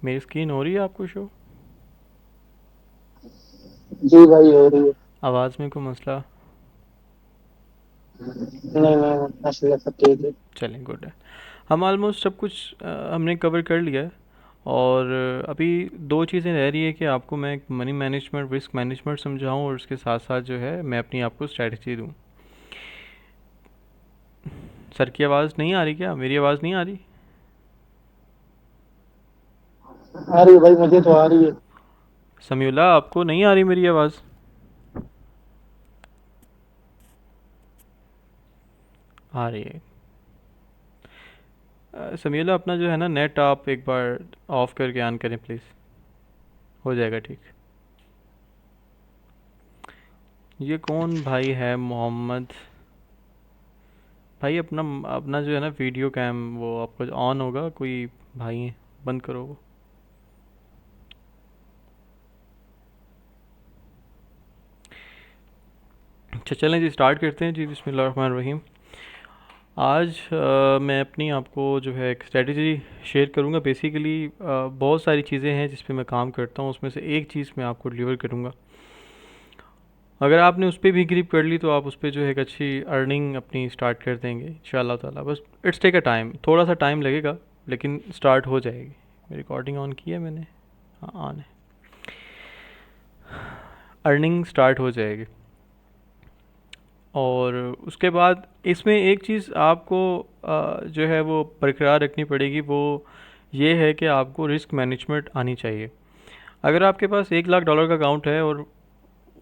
मेरी स्क्रीन हो रही है आपको शो? जी भाई हो रही है। आवाज़ में कोई मसला? नहीं नहीं, माशाल्लाह सब ठीक है। चलें, गुड है। हम ऑलमोस्ट सब कुछ हमने कवर कर लिया है। और अभी दो चीज़ें रह रही है कि आपको मैं मनी मैनेजमेंट, रिस्क मैनेजमेंट समझाऊं, और उसके साथ साथ जो है मैं अपनी आपको स्ट्रैटेजी दूं। सर की आवाज़ नहीं आ रही क्या? मेरी आवाज़ नहीं आ रही? आ रही है भाई, मुझे तो आ रही है। समीउल्लाह, आपको नहीं आ रही मेरी आवाज़? आ रही है। समीउल्लाह, अपना जो है ना नेट, आप एक बार ऑफ करके ऑन करें प्लीज़। हो जाएगा ठीक। ये कौन भाई है, मोहम्मद? भाई अपना अपना जो है ना वीडियो कैम वो आपका ऑन होगा कोई? भाई बंद करो वो। अच्छा चलें जी, स्टार्ट करते हैं जी। बिस्मिल्लाहिर्रहमानिर्रहीम। आज मैं अपनी आपको जो है एक स्ट्रेटजी शेयर करूंगा। बेसिकली बहुत सारी चीज़ें हैं जिस पे मैं काम करता हूँ, उसमें से एक चीज़ मैं आपको डिलीवर करूंगा। अगर आपने उस पर भी ग्रिप कर ली तो आप उस पर जो है एक अच्छी अर्निंग अपनी स्टार्ट कर देंगे इंशाल्लाह ताला। बस इट्स टेक अ टाइम, थोड़ा सा टाइम लगेगा, लेकिन स्टार्ट हो जाएगी। रिकॉर्डिंग ऑन की है मैंने? हाँ, ऑन है। अर्निंग स्टार्ट हो जाएगी। और उसके बाद इसमें एक चीज़ आपको जो है वो बरकरार रखनी पड़ेगी, वो ये है कि आपको रिस्क मैनेजमेंट आनी चाहिए। अगर आपके पास $1 लाख का अकाउंट है और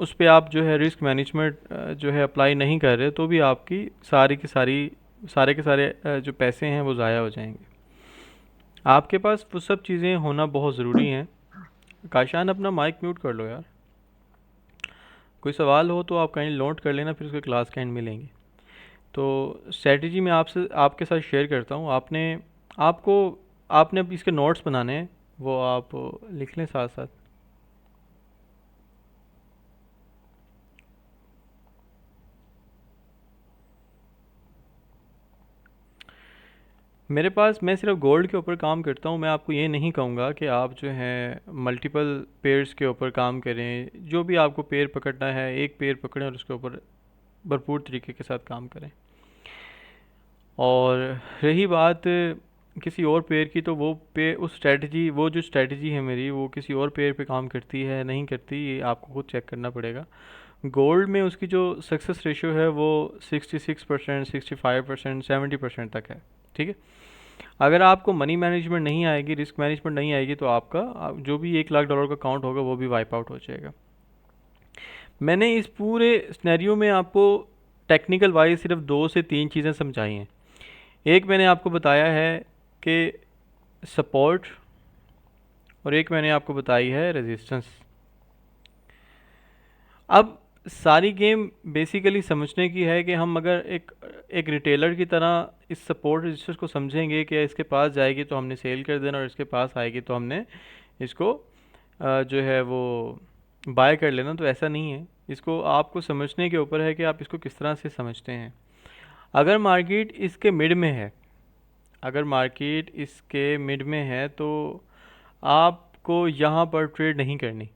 उस पे आप जो है रिस्क मैनेजमेंट जो है अप्लाई नहीं कर रहे, तो भी आपकी सारी की सारी सारे के सारे जो पैसे हैं वो ज़ाया हो जाएंगे। आपके पास वो सब चीज़ें होना बहुत ज़रूरी हैं। काशान, अपना माइक म्यूट कर लो यार। कोई सवाल हो तो आप कहीं नोट कर लेना, फिर उसके क्लास के एंड में लेंगे। तो स्ट्रेटजी मैं आपसे आपके साथ शेयर करता हूँ। आपको आपने अब इसके नोट्स बनाने हैं, वो आप लिख लें साथ साथ। मेरे पास, मैं सिर्फ गोल्ड के ऊपर काम करता हूँ। मैं आपको ये नहीं कहूँगा कि आप जो है मल्टीपल पेयर्स के ऊपर काम करें। जो भी आपको पेयर पकड़ना है, एक पेयर पकड़ें और उसके ऊपर भरपूर तरीके के साथ काम करें। और रही बात किसी और पेयर की, तो वो पे उस स्ट्रेटजी वो जो स्ट्रेटजी है मेरी, वो किसी और पेयर पे काम करती है नहीं करती, ये आपको खुद चेक करना पड़ेगा। गोल्ड में उसकी जो सक्सेस रेशियो है वो 66%, 65%, 70% तक है। ठीक है। अगर आपको मनी मैनेजमेंट नहीं आएगी, रिस्क मैनेजमेंट नहीं आएगी, तो आपका जो भी $1 लाख का अकाउंट होगा वो भी वाइप आउट हो जाएगा। मैंने इस पूरे स्नैरियो में आपको टेक्निकल वाइज सिर्फ दो से तीन चीज़ें समझाई हैं। एक मैंने आपको बताया है कि सपोर्ट, और एक मैंने आपको बताई है रेजिस्टेंस। अब सारी गेम बेसिकली समझने की है कि हम अगर एक एक रिटेलर की तरह इस सपोर्ट रजिस्टर को समझेंगे कि इसके पास जाएगी तो हमने सेल कर देना, और इसके पास आएगी तो हमने इसको जो है वो बाय कर लेना, तो ऐसा नहीं है। इसको आपको समझने के ऊपर है कि आप इसको किस तरह से समझते हैं। अगर मार्केट इसके मिड में है, अगर मार्केट इसके मिड में है तो आपको यहाँ पर ट्रेड नहीं करनी।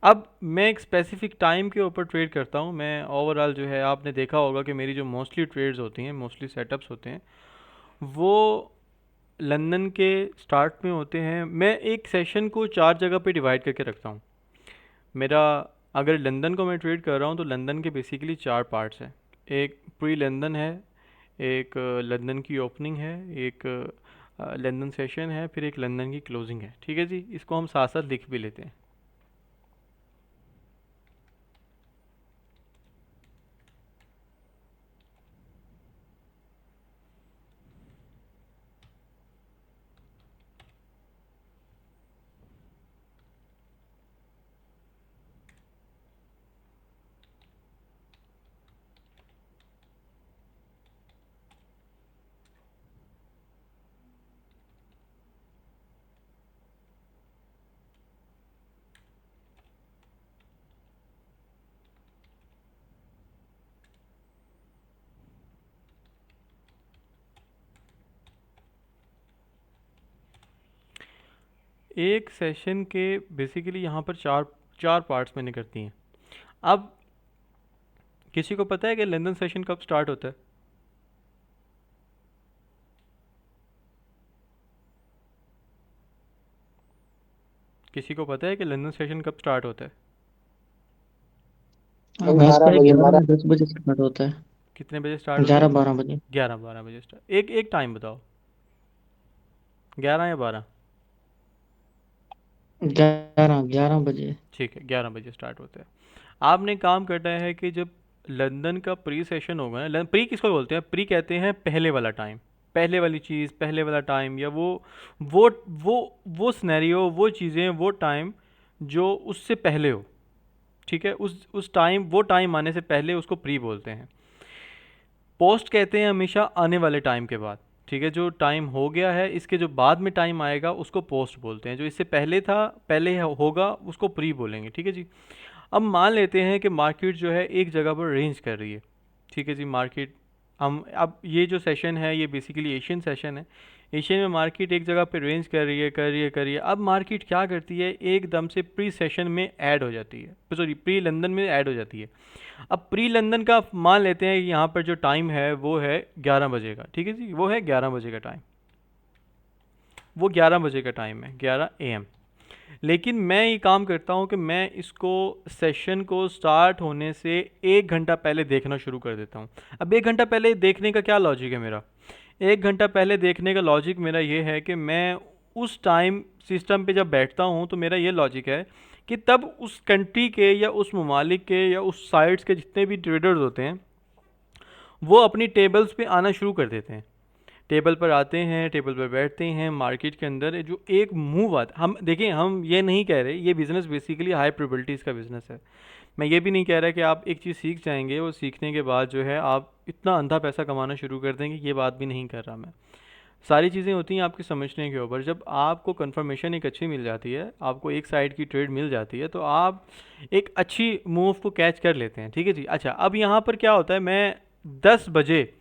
अब मैं एक स्पेसिफिक टाइम के ऊपर ट्रेड करता हूँ। मैं ओवरऑल जो है, आपने देखा होगा कि मेरी जो मोस्टली ट्रेड्स होती हैं, मोस्टली सेटअप्स होते हैं, वो लंदन के स्टार्ट में होते हैं। मैं एक सेशन को चार जगह पे डिवाइड करके रखता हूँ। मेरा, अगर लंदन को मैं ट्रेड कर रहा हूँ तो लंदन के बेसिकली चार पार्ट्स हैं। एक प्री लंदन है, एक लंदन की ओपनिंग है, एक लंदन सेशन है, फिर एक लंदन की क्लोजिंग है। ठीक है जी, इसको हम साथ साथ लिख भी लेते हैं। एक सेशन के बेसिकली यहाँ पर चार चार पार्ट्स मैंने करती हैं। अब किसी को पता है कि लंदन सेशन कब स्टार्ट होता है? किसी को पता है कि लंदन सेशन कब स्टार्ट होता है? भाई मैच 12 का बजे 11 12। या 10 बजे स्टार्ट होता है। कितने बजे स्टार्ट होता है? 11-12 बजे। 11-12 बजे स्टार्ट। एक एक टाइम बताओ, 11 या 12? 11-11 बजे। ठीक है, 11 बजे स्टार्ट होता है। आपने काम करना है कि जब लंदन का प्री सेशन होगा ना, प्री किसको बोलते हैं? प्री कहते हैं पहले वाला टाइम, पहले वाली चीज़, पहले वाला टाइम, या वो वो वो सिनेरियो, वो चीज़ें, वो टाइम जो उससे पहले हो। ठीक है, उस टाइम, वो टाइम आने से पहले उसको प्री बोलते हैं। पोस्ट कहते हैं हमेशा आने वाले टाइम के बाद। ठीक है, जो टाइम हो गया है इसके जो बाद में टाइम आएगा उसको पोस्ट बोलते हैं। जो इससे पहले था, पहले होगा, उसको प्री बोलेंगे। ठीक है जी। अब मान लेते हैं कि मार्केट जो है एक जगह पर रेंज कर रही है। ठीक है जी, मार्केट, हम अब ये जो सेशन है ये बेसिकली एशियन सेशन है। एशियन में मार्केट एक जगह पे रेंज कर रही है, कर रही है, कर रही है। अब मार्केट क्या करती है, एकदम से प्री सेशन में ऐड हो जाती है, सॉरी प्री लंदन में ऐड हो जाती है। अब प्री लंदन का मान लेते हैं कि यहाँ पर जो टाइम है वो है 11 बजे का। ठीक है जी, वो है 11 बजे का टाइम, वो 11 बजे का टाइम है, 11 AM। लेकिन मैं ये काम करता हूँ कि मैं इसको, सेशन को स्टार्ट होने से 1 घंटा पहले देखना शुरू कर देता हूँ। अब 1 घंटा पहले देखने का क्या लॉजिक है मेरा? 1 घंटा पहले देखने का लॉजिक मेरा ये है कि मैं उस टाइम सिस्टम पे जब बैठता हूँ तो मेरा ये लॉजिक है कि तब उस कंट्री के या उस ममालिक के या उस साइट्स के जितने भी ट्रेडर्स होते हैं वो अपनी टेबल्स पे आना शुरू कर देते हैं। टेबल पर आते हैं, टेबल पर बैठते हैं। मार्केट के अंदर जो एक मूव आता, हम देखिए, हम ये नहीं कह रहे ये बिज़नेस बेसिकली हाई प्रोबेबिलिटीज़ का बिज़नेस है। मैं ये भी नहीं कह रहा कि आप एक चीज़ सीख जाएंगे और सीखने के बाद जो है आप इतना अंधा पैसा कमाना शुरू कर देंगे, ये बात भी नहीं कर रहा मैं। सारी चीज़ें होती हैं आपके समझने के ऊपर। जब आपको कंफर्मेशन एक अच्छी मिल जाती है, आपको एक साइड की ट्रेड मिल जाती है, तो आप एक अच्छी मूव को कैच कर लेते हैं। ठीक है जी। अच्छा, अब यहाँ पर क्या होता है, मैं 10 बजे,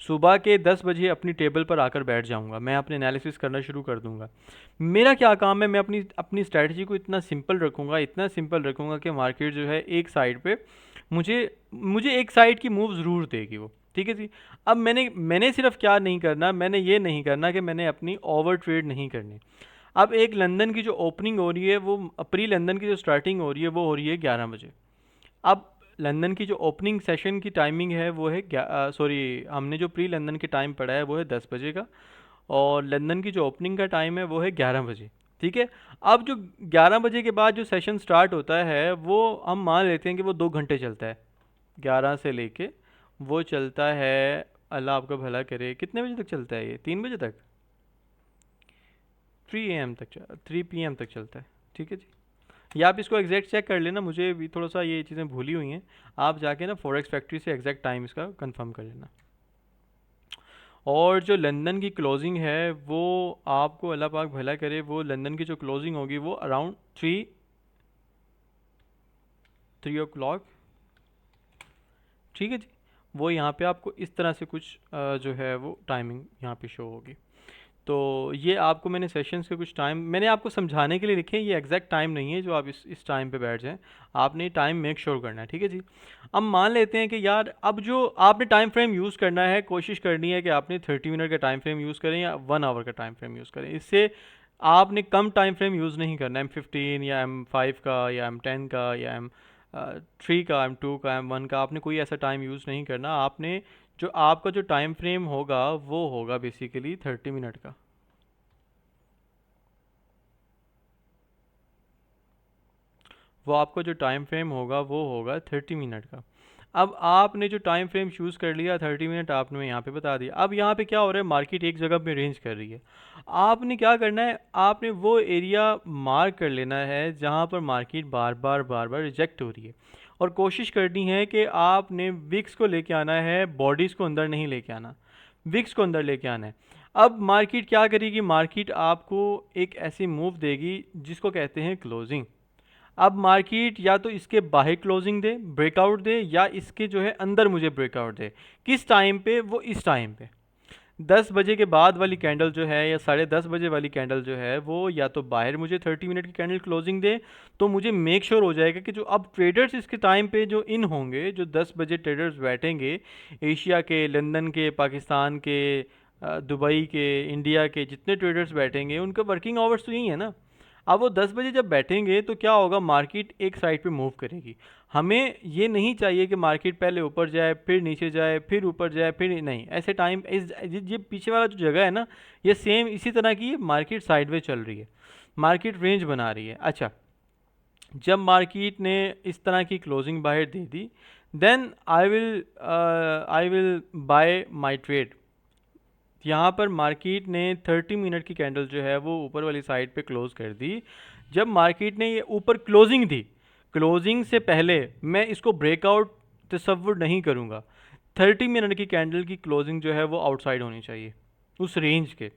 सुबह के 10 बजे अपनी टेबल पर आकर बैठ जाऊंगा। मैं अपने एनालिसिस करना शुरू कर दूंगा। मेरा क्या काम है, मैं अपनी अपनी स्ट्रैटेजी को इतना सिंपल रखूंगा, इतना सिंपल रखूंगा कि मार्केट जो है एक साइड पे मुझे मुझे एक साइड की मूव ज़रूर देगी वो। ठीक है जी। अब मैंने मैंने सिर्फ क्या नहीं करना, मैंने ये नहीं करना कि मैंने अपनी ओवर ट्रेड नहीं करनी। अब एक लंदन की जो ओपनिंग हो रही है, वो प्री लंदन की जो स्टार्टिंग हो रही है वो हो रही है 11 बजे। अब लंदन की जो ओपनिंग सेशन की टाइमिंग है वो है, सॉरी, हमने जो प्री लंदन के टाइम पढ़ा है वो है 10 बजे का, और लंदन की जो ओपनिंग का टाइम है वो है 11 बजे। ठीक है। अब जो 11 बजे के बाद जो सेशन स्टार्ट होता है वो हम मान लेते हैं कि वो 2 घंटे चलता है। 11 से लेके वो चलता है, अल्लाह आपका भला करे, कितने बजे तक चलता है ये? 3 बजे तक, 3 AM तक, 3 PM तक चलता है। ठीक है जी। या आप इसको एग्जैक्ट चेक कर लेना, मुझे भी थोड़ा सा ये चीज़ें भूली हुई हैं। आप जाके ना फॉरेक्स फैक्ट्री से एग्जैक्ट टाइम इसका कंफर्म कर लेना। और जो लंदन की क्लोजिंग है वो, आपको अल्लाह पाक भला करे, वो लंदन की जो क्लोजिंग होगी वो अराउंड 3 o'clock। ठीक है जी। वो यहाँ पे आपको इस तरह से कुछ जो है वो टाइमिंग यहाँ पे शो होगी। तो ये आपको मैंने सेशंस के कुछ टाइम मैंने आपको समझाने के लिए लिखे हैं, ये एग्जैक्ट टाइम नहीं है जो आप इस टाइम पे बैठ जाएं। आपने टाइम मेक श्योर करना है। ठीक है जी। अब मान लेते हैं कि यार, अब जो आपने टाइम फ्रेम यूज़ करना है, कोशिश करनी है कि आपने 30 मिनट का टाइम फ्रेम यूज़ करें या 1 आवर का टाइम फ्रेम यूज़ करें। इससे आपने कम टाइम फ्रेम यूज़ नहीं करना, M15 या M5 का या M10 का या M3 का, M2 का, M1 का। आपने कोई ऐसा टाइम यूज़ नहीं करना। आपने जो आपका जो टाइम फ्रेम होगा वो होगा बेसिकली 30 मिनट का। वो आपका जो टाइम फ्रेम होगा वो होगा 30 मिनट का। अब आपने जो टाइम फ्रेम चूज़ कर लिया 30 मिनट, आपने यहाँ पे बता दिया। अब यहाँ पे क्या हो रहा है, मार्केट एक जगह पे रेंज कर रही है। आपने क्या करना है, आपने वो एरिया मार्क कर लेना है जहाँ पर मार्केट बार बार रिजेक्ट हो रही है, और कोशिश करनी है कि आपने विक्स को लेके आना है, बॉडीज़ को अंदर नहीं लेके आना, विक्स को अंदर लेके आना है। अब मार्केट क्या करेगी, मार्केट आपको एक ऐसी मूव देगी जिसको कहते हैं क्लोजिंग। अब मार्केट या तो इसके बाहर क्लोजिंग दे, ब्रेकआउट दे, या इसके जो है अंदर मुझे ब्रेकआउट दे। किस टाइम पे? वो इस टाइम पे। 10 बजे के बाद वाली कैंडल जो है या 10:30 बजे वाली कैंडल जो है वो या तो बाहर मुझे 30 मिनट की कैंडल क्लोजिंग दे, तो मुझे मेक श्योर हो जाएगा कि जो अब ट्रेडर्स इसके टाइम पे जो इन होंगे, जो 10 बजे ट्रेडर्स बैठेंगे, एशिया के, लंदन के, पाकिस्तान के, दुबई के, इंडिया के जितने ट्रेडर्स बैठेंगे उनका वर्किंग आवर्स तो यही है ना। अब वो 10 बजे जब बैठेंगे तो क्या होगा, मार्केट एक साइड पे मूव करेगी। हमें ये नहीं चाहिए कि मार्केट पहले ऊपर जाए फिर नीचे जाए फिर ऊपर जाए फिर नहीं, ऐसे टाइम इस ये पीछे वाला जो जगह है ना, ये सेम इसी तरह की मार्केट साइडवे चल रही है, मार्केट रेंज बना रही है। अच्छा, जब मार्केट ने इस तरह की क्लोजिंग बाहर दे दी, then I will buy my trade. यहाँ पर मार्केट ने 30 मिनट की कैंडल जो है वो ऊपर वाली साइड पे क्लोज कर दी। जब मार्केट ने ये ऊपर क्लोजिंग दी, क्लोजिंग से पहले मैं इसको ब्रेकआउट तसव्वुर नहीं करूँगा। 30 मिनट की कैंडल की क्लोजिंग जो है वो आउटसाइड होनी चाहिए उस रेंज के।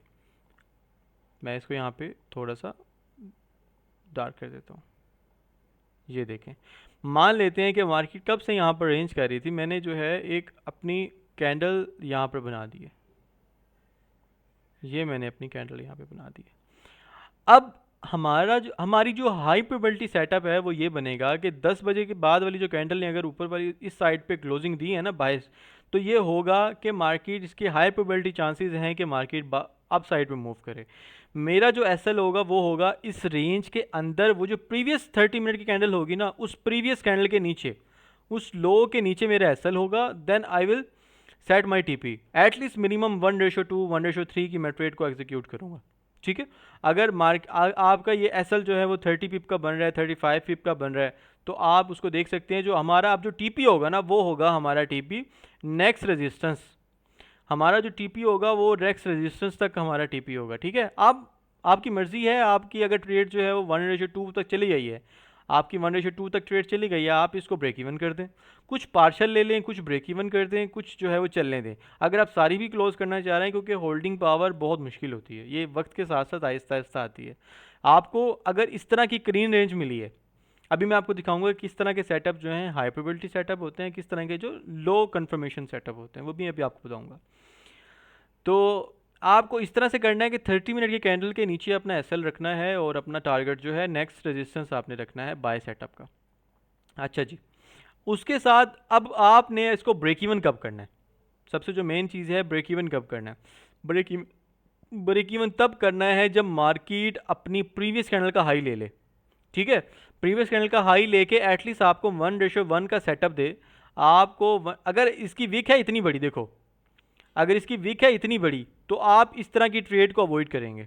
मैं इसको यहाँ पे थोड़ा सा डार्क कर देता हूँ। ये देखें, मान लेते हैं कि मार्केट कब से यहाँ पर रेंज कर रही थी, मैंने जो है एक अपनी कैंडल यहाँ पर बना दी है, ये मैंने अपनी कैंडल यहाँ पे बना दी है। अब हमारी जो हाई प्रोबेबिलिटी सेटअप है वो ये बनेगा कि 10 बजे के बाद वाली जो कैंडल ने अगर ऊपर वाली इस साइड पे क्लोजिंग दी है ना बायस, तो ये होगा कि मार्केट, इसके हाई प्रोबेबिलिटी चांसेस हैं कि मार्केट अप साइड पे मूव करे। मेरा जो एसएल होगा वो होगा इस रेंज के अंदर, वो जो प्रीवियस 30 मिनट की कैंडल होगी ना, उस प्रीवियस कैंडल के नीचे, उस लो के नीचे मेरा एसएल होगा। Then I will set my TP at least minimum 1:2 1:3 की मैं ट्रेड को एग्जीक्यूट करूँगा। ठीक है, अगर आपका ये एसएल जो है वो 30 पिप का बन रहा है, 35 पिप का बन रहा है, तो आप उसको देख सकते हैं। जो हमारा अब जो टीपी होगा ना, वो होगा हमारा टीपी नेक्स्ट रेजिस्टेंस। हमारा जो टीपी होगा वो नेक्स्ट रेजिस्टेंस तक हमारा टीपी होगा। ठीक है, अब आपकी मर्ज़ी है, आपकी अगर ट्रेड जो है वो 1:2 तक चली गई है, आपकी 1:2 तक ट्रेड चली गई है, आप इसको ब्रेक इवन कर दें, कुछ पार्शल ले लें, कुछ ब्रेक इवन कर दें, कुछ जो है वो चलने दें। अगर आप सारी भी क्लोज करना चाह रहे हैं, क्योंकि होल्डिंग पावर बहुत मुश्किल होती है, ये वक्त के साथ साथ आहिस्ता आहिस्ता आती है। आपको अगर इस तरह की क्लीन रेंज मिली है, अभी मैं आपको दिखाऊंगा किस तरह के सेटअप जो हैं हाई प्रोबेबिलिटी सेटअप होते हैं, किस तरह के जो लो कन्फर्मेशन सेटअप होते हैं, वो भी अभी आपको बताऊंगा। तो आपको इस तरह से करना है कि 30 मिनट की कैंडल के नीचे अपना एसएल रखना है और अपना टारगेट जो है नेक्स्ट रेजिस्टेंस आपने रखना है बाय सेटअप का। अच्छा जी, उसके साथ अब आपने इसको ब्रेक इवन कब करना है, सबसे जो मेन चीज़ है ब्रेक इवन कब करना है। ब्रेक इवन तब करना है जब मार्केट अपनी प्रीवियस कैंडल का हाई ले ले। ठीक है, प्रीवियस कैंडल का हाई लेके एटलीस्ट आपको 1:1 का सेटअप दे। आपको अगर इसकी विक है इतनी बड़ी, देखो अगर इसकी विक है इतनी बड़ी, तो आप इस तरह की ट्रेड को अवॉइड करेंगे।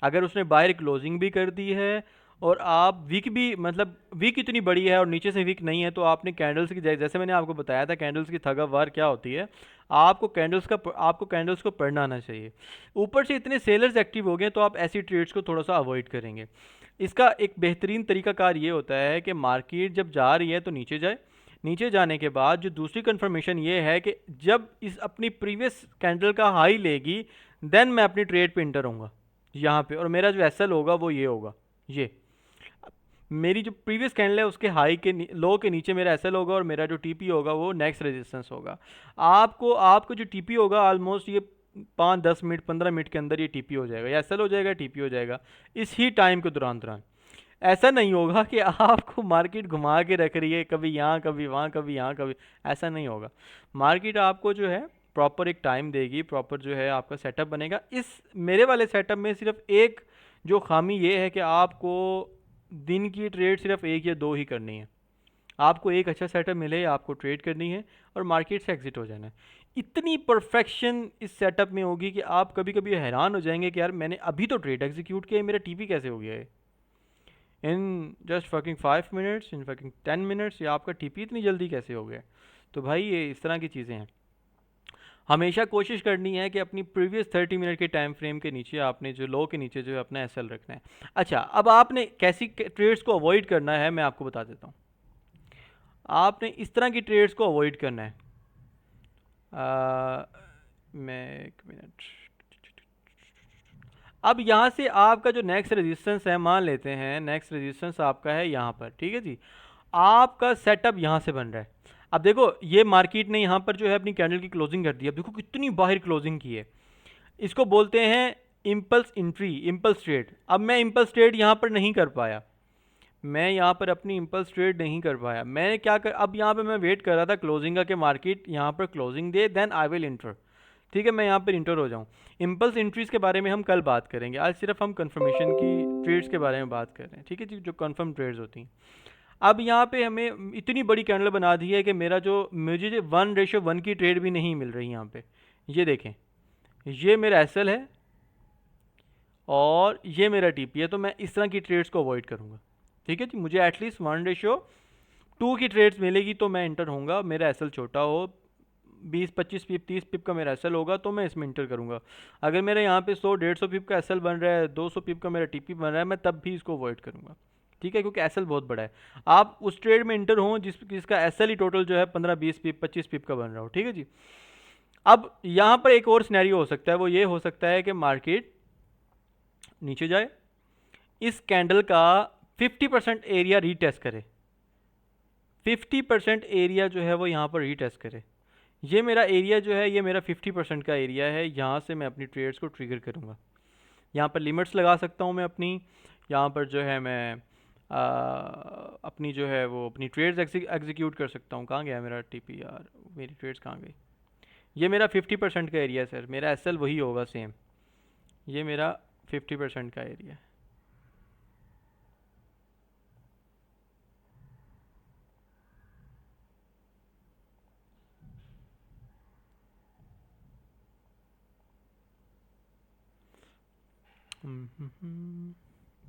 अगर उसने बाहर क्लोजिंग भी कर दी है और आप विक भी, मतलब विक इतनी बड़ी है और नीचे से विक नहीं है, तो आपने कैंडल्स की, जैसे मैंने आपको बताया था कैंडल्स की थग ऑफ वार क्या होती है, आपको कैंडल्स को पढ़ना आना चाहिए। ऊपर से इतने सेलर्स एक्टिव हो गए तो आप ऐसी ट्रेड्स को थोड़ा सा अवॉइड करेंगे। इसका एक बेहतरीन तरीकाकार ये होता है कि मार्केट जब जा रही है तो नीचे जाए, नीचे जाने के बाद जो दूसरी कंफर्मेशन ये है कि जब इस अपनी प्रीवियस कैंडल का हाई लेगी, देन मैं अपनी ट्रेड पे इंटर होऊंगा यहाँ पे, और मेरा जो एसएल होगा वो ये होगा, ये मेरी जो प्रीवियस कैंडल है उसके हाई के लो के नीचे मेरा एसएल होगा और मेरा जो टीपी होगा वो नेक्स्ट रेजिस्टेंस होगा। आपको जो टीपी होगा ऑलमोस्ट ये 5-10 मिनट 15 मिनट के अंदर ये टीपी हो जाएगा, या एसएल हो जाएगा, टीपी हो जाएगा इस ही टाइम के दौरान। ऐसा नहीं होगा कि आपको मार्केट घुमा के रख रही है, कभी यहाँ कभी वहाँ कभी यहाँ कभी, ऐसा नहीं होगा। मार्केट आपको जो है प्रॉपर एक टाइम देगी, प्रॉपर जो है आपका सेटअप बनेगा। इस मेरे वाले सेटअप में सिर्फ एक जो खामी ये है कि आपको दिन की ट्रेड सिर्फ 1 या 2 ही करनी है। आपको एक अच्छा सेटअप मिले, आपको ट्रेड करनी है और मार्केट से एग्जिट हो जाना है। इतनी परफेक्शन इस सेटअप में होगी कि आप कभी कभी हैरान हो जाएंगे कि यार मैंने अभी तो ट्रेड एग्जीक्यूट किया है, मेरा टीपी कैसे हो गया है in just fucking 5 minutes, in fucking 10 minutes, या आपका टीपी इतनी जल्दी कैसे हो गया। तो भाई ये इस तरह की चीज़ें हैं। हमेशा कोशिश करनी है कि अपनी प्रीवियस 30 मिनट के टाइम फ्रेम के नीचे आपने जो लो के नीचे जो है अपना एसएल रखना है। अच्छा, अब आपने कैसी ट्रेड्स को अवॉइड करना है मैं आपको बता देता हूँ। आपने इस तरह की ट्रेड्स को अवॉइड करना है। मैं एक मिनट, अब यहाँ से आपका जो नेक्स्ट रेजिस्टेंस है, मान लेते हैं नेक्स्ट रेजिस्टेंस आपका है यहाँ पर। ठीक है जी, आपका सेटअप यहाँ से बन रहा है। अब देखो ये मार्केट ने यहाँ पर जो है अपनी कैंडल की क्लोजिंग कर दी, अब देखो कितनी बाहर क्लोजिंग की है। इसको बोलते हैं इम्पल्स इंट्री, इम्पल्स ट्रेड। अब मैं इम्पल्स ट्रेड यहाँ पर नहीं कर पाया, मैं यहाँ पर अपनी इम्पल्स ट्रेड नहीं कर पाया। मैं क्या कर, अब यहाँ पे मैं वेट कर रहा था क्लोजिंग का कि मार्केट यहाँ पर क्लोजिंग दे, देन आई विल इंटर। ठीक है, मैं यहाँ पर इंटर हो जाऊँ। इम्पल्स इंट्रीज के बारे में हम कल बात करेंगे, आज सिर्फ हम कंफर्मेशन की ट्रेड्स के बारे में बात कर रहे हैं। ठीक है जी, जो कंफर्म ट्रेड्स होती हैं। अब यहाँ पे हमें इतनी बड़ी कैंडल बना दी है कि मेरा जो, मुझे जो 1:1 की ट्रेड भी नहीं मिल रही यहाँ पे। ये देखें, ये मेरा एसएल है और ये मेरा टीपी है, तो मैं इस तरह की ट्रेड्स को अवॉइड करूँगा। ठीक है जी, मुझे एटलीस्ट 1:2 की ट्रेड्स मिलेगी तो मैं इंटर होऊंगा। मेरा एसएल छोटा हो, 20-25 पिप 30 पिप का मेरा एसएल होगा तो मैं इसमें इंटर करूंगा। अगर मेरा यहाँ पे 100-150 पिप का एसएल बन रहा है, 200 पिप का मेरा टीपी बन रहा है, मैं तब भी इसको अवॉइड करूंगा। ठीक है, क्योंकि एसएल बहुत बड़ा है। आप उस ट्रेड में इंटर हो जिसका एसएल ही टोटल जो है 15-20 पिप 25 पिप का बन रहा हो। ठीक है जी। अब यहाँ पर एक और सिनेरियो हो सकता है, वो ये हो सकता है कि मार्केट नीचे जाए, इस कैंडल का 50% एरिया रीटेस्ट करे, 50% एरिया जो है वो यहाँ पर रीटेस्ट करे। ये मेरा एरिया जो है, ये मेरा 50% का एरिया है, यहाँ से मैं अपनी ट्रेड्स को ट्रिगर करूँगा। यहाँ पर लिमिट्स लगा सकता हूँ मैं अपनी, यहाँ पर जो है मैं अपनी जो है वो अपनी ट्रेड्स एग्जीक्यूट कर सकता हूँ। कहाँ गया मेरा टीपी यार, मेरी ट्रेड्स कहाँ गई? ये मेरा 50% का एरिया है सर, मेरा एसएल वही होगा सेम, ये मेरा 50% का एरिया है।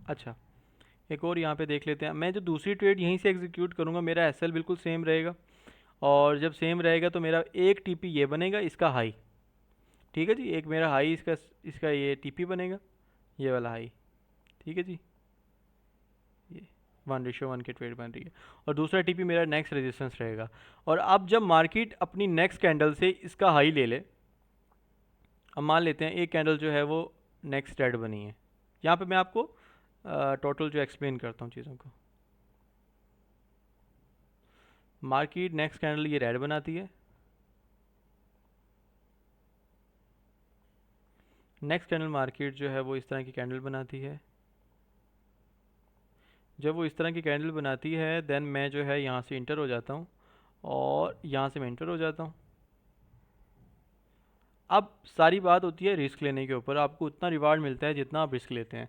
अच्छा, एक और यहाँ पे देख लेते हैं। मैं जो दूसरी ट्रेड यहीं से एग्जीक्यूट करूँगा, मेरा एसएल बिल्कुल सेम रहेगा, और जब सेम रहेगा तो मेरा एक टीपी ये बनेगा, इसका हाई। ठीक है जी, एक मेरा हाई, इसका इसका ये टीपी बनेगा, ये वाला हाई। ठीक है जी, ये 1:1 की ट्रेड बन रही है, और दूसरा टीपी मेरा नेक्स्ट रेजिस्टेंस रहेगा। और अब जब मार्केट अपनी नेक्स्ट कैंडल से इसका हाई ले ले, अब मान लेते हैं एक कैंडल जो है वो नेक्स्ट रेड बनी है, यहाँ पे मैं आपको टोटल जो एक्सप्लेन करता हूँ चीज़ों को। मार्केट नेक्स्ट कैंडल ये रेड बनाती है, नेक्स्ट कैंडल मार्केट जो है वो इस तरह की कैंडल बनाती है। जब वो इस तरह की कैंडल बनाती है, देन मैं जो है यहाँ से इंटर हो जाता हूँ, और यहाँ से मैं इंटर हो जाता हूँ। अब सारी बात होती है रिस्क लेने के ऊपर, आपको उतना रिवार्ड मिलता है जितना आप रिस्क लेते हैं।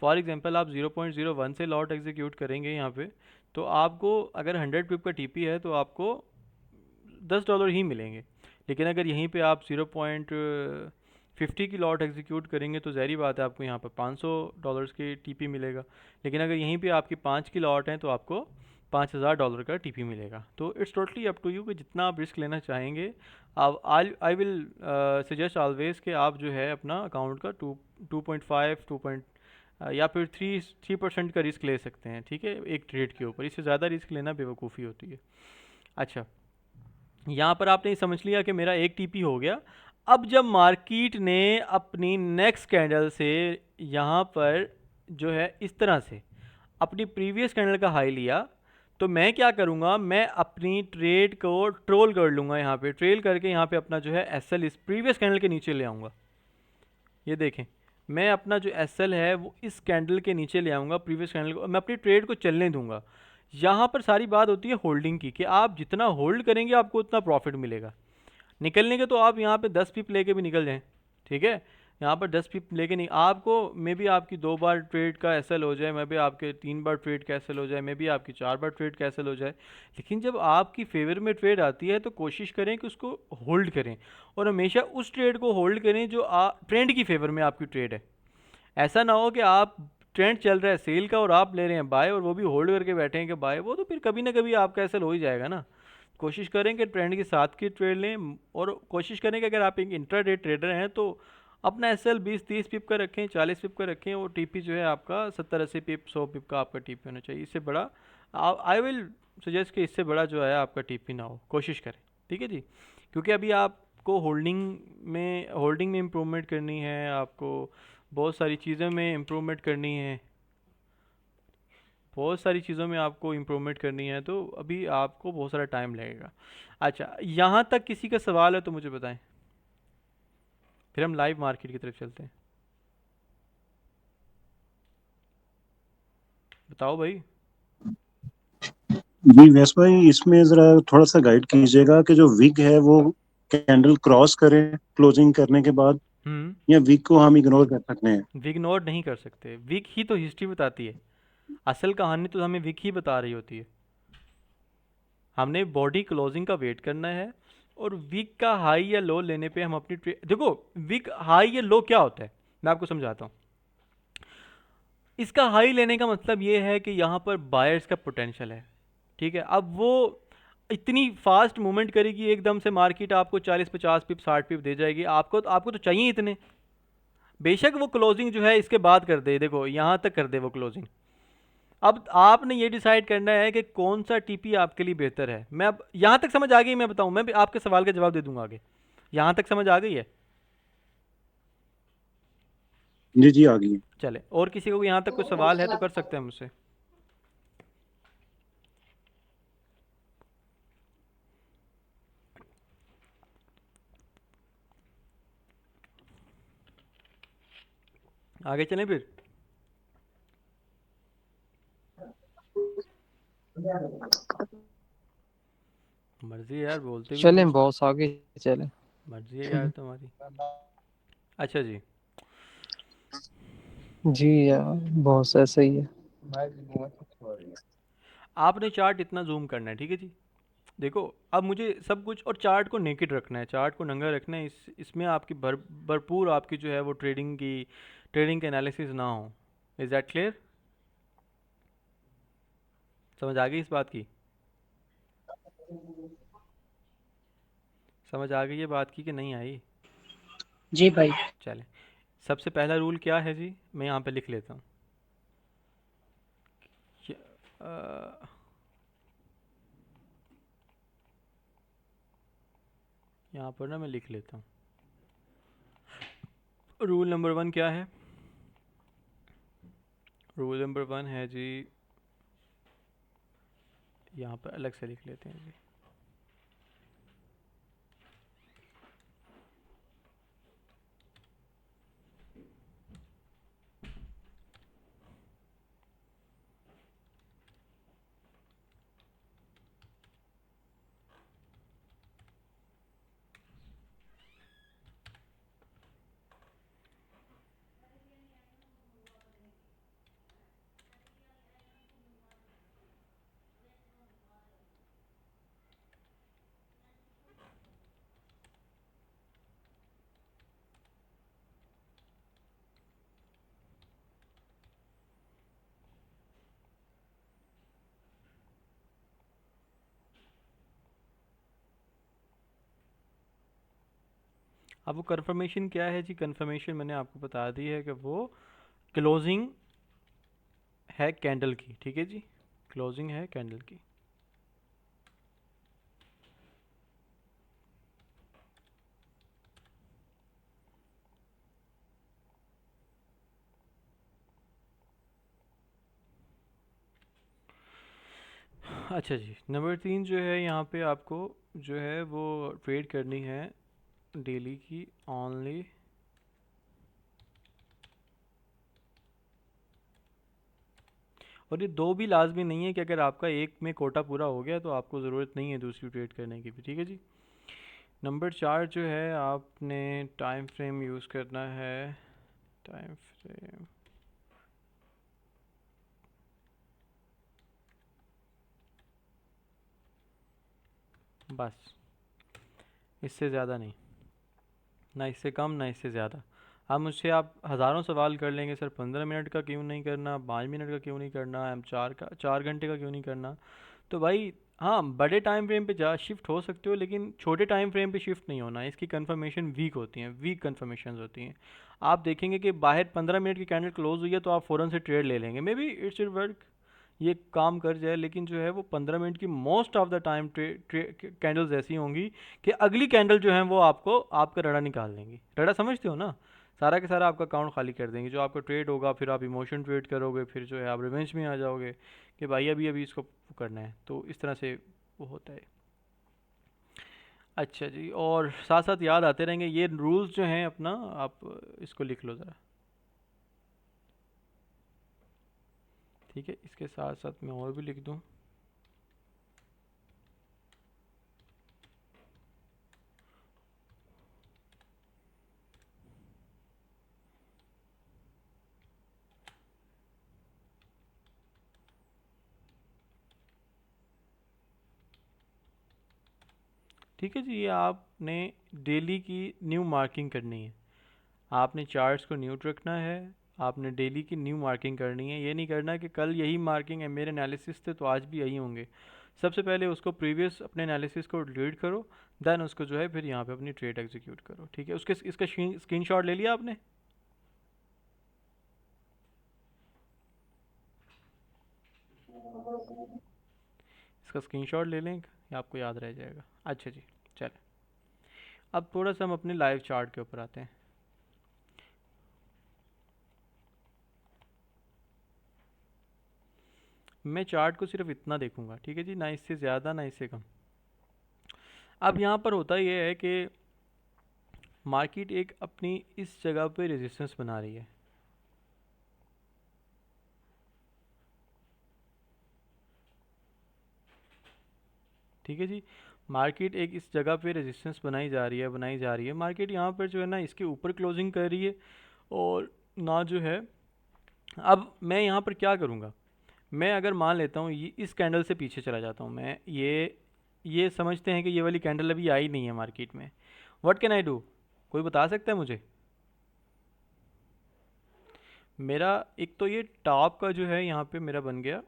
फॉर एग्जांपल आप 0.01 से लॉट एग्जीक्यूट करेंगे यहाँ पे, तो आपको अगर 100 पिप का टीपी है तो आपको $10 ही मिलेंगे। लेकिन अगर यहीं पे आप 0.50 की लॉट एग्जीक्यूट करेंगे तो ज़ाहिर बात है आपको यहाँ पर $500 की टीपी मिलेगा। लेकिन अगर यहीं पे आपकी 5 की लॉट है तो आपको $5000 का टीपी मिलेगा। तो it's totally up to you कि जितना आप रिस्क लेना चाहेंगे। अब आई विल सजेस्ट ऑलवेज कि आप जो है अपना अकाउंट का 2.5 या फिर 3% का रिस्क ले सकते हैं। ठीक है, एक ट्रेड के ऊपर, इससे ज़्यादा रिस्क लेना बेवकूफ़ी होती है। अच्छा, यहाँ पर आपने समझ लिया कि मेरा एक टीपी हो गया। अब जब मार्केट ने अपनी नेक्स्ट कैंडल से यहाँ पर जो है इस तरह से अपनी प्रीवियस कैंडल का हाई लिया, तो मैं क्या करूँगा, मैं अपनी ट्रेड को ट्रोल कर लूँगा, यहाँ पे ट्रेल करके यहाँ पे अपना जो है एसएल इस प्रीवियस कैंडल के नीचे ले आऊँगा। ये देखें, मैं अपना जो एसएल है वो इस कैंडल के नीचे ले आऊँगा, प्रीवियस कैंडल को, मैं अपनी ट्रेड को चलने दूंगा। यहाँ पर सारी बात होती है होल्डिंग की, कि आप जितना होल्ड करेंगे आपको उतना प्रॉफिट मिलेगा। निकलने के तो आप यहाँ पे 10 पिप लेके भी निकल जाएं। ठीक है, यहाँ पर 10 पिप लेके नहीं, आपको मे बी आपकी 2 बार ट्रेड का एसएल हो जाए, मे बी आपके 3 बार ट्रेड का एसएल हो जाए, मे बी आपकी 4 बार ट्रेड का एसएल हो जाए। लेकिन जब आपकी फेवर में ट्रेड आती है तो कोशिश करें कि उसको होल्ड करें, और हमेशा उस ट्रेड को होल्ड करें जो ट्रेंड की फेवर में आपकी ट्रेड है। ऐसा ना हो कि आप ट्रेंड चल रहा है सेल का और आप ले रहे हैं बाय, और वो भी होल्ड करके बैठे हैं कि बाय, वो तो फिर कभी ना कभी आपका एसएल हो ही जाएगा ना। कोशिश करें कि ट्रेंड के साथ की ट्रेड लें, और कोशिश करें कि अगर आप एक इंट्राडे ट्रेडर हैं तो अपना एसएल 20-30 पिप का रखें, 40 पिप का रखें, और टीपी जो है आपका 70-80 पिप 100 पिप का आपका टीपी होना चाहिए। इससे बड़ा आई विल सजेस्ट कि इससे बड़ा जो है आपका टीपी ना हो, कोशिश करें। ठीक है जी, क्योंकि अभी आपको होल्डिंग में इम्प्रूवमेंट करनी है, आपको बहुत सारी चीज़ों में इम्प्रूवमेंट करनी है। बहुत सारी चीज़ों में आपको इम्प्रूवमेंट करनी है, तो अभी आपको बहुत सारा टाइम लगेगा। अच्छा, यहाँ तक किसी का सवाल है तो मुझे बताएं, फिर हम लाइव मार्केट की तरफ चलते हैं। बताओ भाई। जी वैस भाई, इसमें जरा थोड़ा सा गाइड कीजिएगा कि जो विग है वो कैंडल क्रॉस करे क्लोजिंग करने के बाद, हम्म। या विग को हम इग्नोर कर सकते हैं? इग्नोर नहीं कर सकते, वीक ही तो हिस्ट्री बताती है, असल कहानी तो हमें वीक ही बता रही होती है। हमने बॉडी क्लोजिंग का वेट करना है, और वीक का हाई या लो लेने पे हम अपनी देखो, वीक हाई या लो क्या होता है, मैं आपको समझाता हूँ। इसका हाई लेने का मतलब ये है कि यहाँ पर बायर्स का पोटेंशियल है, ठीक है। अब वो इतनी फास्ट मूवमेंट करेगी एकदम से, मार्केट आपको 40-50 पिप 60 पिप दे जाएगी, आपको तो चाहिए इतने। बेशक वो क्लोजिंग जो है इसके बाद कर दे, देखो यहाँ तक कर दे वो क्लोजिंग। अब आपने ये डिसाइड करना है कि कौन सा टीपी आपके लिए बेहतर है। मैं अब यहाँ तक समझ आ गई, मैं बताऊँ, मैं भी आपके सवाल का जवाब दे दूंगा आगे। यहाँ तक समझ आ गई है? जी जी, आ गई है। चले, और किसी को यहाँ तक कोई सवाल है तो कर सकते हैं मुझसे। आगे चलें फिर। मर्जी है यार, बोलते भी नहीं चलें हो। बॉस, आगे चलें। मर्जी है यार तुम्हारी। अच्छा जी। जी यार, बॉस ऐसे ही है। आपने चार्ट इतना जूम करना है, ठीक है जी। देखो, अब मुझे सब कुछ और चार्ट को नेकेड रखना है, चार्ट को नंगा रखना है, इसमें आपकी भरपूर आपकी जो है वो ट्रेडिंग के एनालिसिस ना हो। Is that clear? समझ आ गई इस बात की? समझ आ गई ये बात की कि नहीं आई? जी भाई। चले, सबसे पहला रूल क्या है जी, मैं यहाँ पे लिख लेता हूँ। यहाँ पर ना मैं लिख लेता हूँ। रूल नंबर 1 क्या है? रूल नंबर 1 है जी, यहाँ पर अलग से लिख लेते हैं जी। अब वो कन्फर्मेशन क्या है जी? कन्फर्मेशन मैंने आपको बता दी है कि वो क्लोजिंग है कैंडल की, ठीक है जी, क्लोजिंग है कैंडल की। अच्छा जी, नंबर 3 जो है, यहाँ पे आपको जो है वो ट्रेड करनी है डेली की ओनली। और ये दो भी लाजमी नहीं है कि अगर आपका एक में कोटा पूरा हो गया तो आपको ज़रूरत नहीं है दूसरी ट्रेड करने की भी, ठीक है जी। नंबर 4 जो है, आपने टाइम फ्रेम यूज़ करना है, टाइम फ्रेम। बस, इससे ज़्यादा नहीं, ना इससे कम ना इससे ज़्यादा। अब मुझसे आप हज़ारों सवाल कर लेंगे, सर 15 मिनट का क्यों नहीं करना, 5 मिनट का क्यों नहीं करना, हम 4 घंटे का क्यों नहीं करना। तो भाई हाँ, बड़े टाइम फ्रेम पे जा शिफ्ट हो सकते हो, लेकिन छोटे टाइम फ्रेम पे शिफ्ट नहीं होना। इसकी कंफर्मेशन वीक होती हैं, वीक कंफर्मेशन होती हैं। आप देखेंगे कि बाहर 15 मिनट की कैंडल क्लोज हुई है तो आप फ़ौरन से ट्रेड ले लेंगे, मे बी इट्स वर्क, ये काम कर जाए, लेकिन जो है वो 15 मिनट की most of the time candles ऐसी होंगी कि अगली कैंडल जो है वो आपको आपका रड़ा निकाल देंगी। रड़ा समझते हो ना? सारा के सारा आपका अकाउंट खाली कर देंगे। जो आपका ट्रेड होगा फिर आप इमोशन ट्रेड करोगे, फिर जो है आप रिवेंज में आ जाओगे कि भाई अभी अभी इसको करना है, तो इस तरह से वो होता है। अच्छा जी, और साथ साथ याद आते रहेंगे ये रूल्स जो हैं अपना, आप इसको लिख लो ज़रा, ठीक है। इसके साथ साथ मैं और भी लिख दूँ। ठीक है जी, ये आपने डेली की न्यू मार्किंग करनी है। आपने चार्ट्स को न्यूट रखना है, आपने डेली की न्यू मार्किंग करनी है। ये नहीं करना कि कल यही मार्किंग है, मेरे एनालिसिस थे तो आज भी यही होंगे। सबसे पहले उसको प्रीवियस अपने एनालिसिस को रीड करो, देन उसको जो है फिर यहाँ पे अपनी ट्रेड एग्जीक्यूट करो, ठीक है। उसके इसका स्क्रीनशॉट ले लिया आपने? इसका स्क्रीनशॉट ले लें, ये आपको याद रह जाएगा। अच्छा जी, चलें अब थोड़ा सा हम अपने लाइव चार्ट के ऊपर आते हैं। मैं चार्ट को सिर्फ इतना देखूंगा, ठीक है जी, ना इससे ज़्यादा ना इससे कम। अब यहाँ पर होता ये है कि मार्केट एक अपनी इस जगह पे रेजिस्टेंस बना रही है, ठीक है जी। मार्केट एक इस जगह पे रेजिस्टेंस बनाई जा रही है। मार्केट यहाँ पर जो है ना इसके ऊपर क्लोजिंग कर रही है, और ना जो है, अब मैं यहाँ पर क्या करूँगा, मैं अगर मान लेता हूँ ये इस कैंडल से पीछे चला जाता हूँ, मैं ये समझते हैं कि ये वाली कैंडल अभी आई नहीं है मार्केट में। What can I do? कोई बता सकता है मुझे? मेरा एक तो ये टॉप का जो है यहाँ पे मेरा बन गया,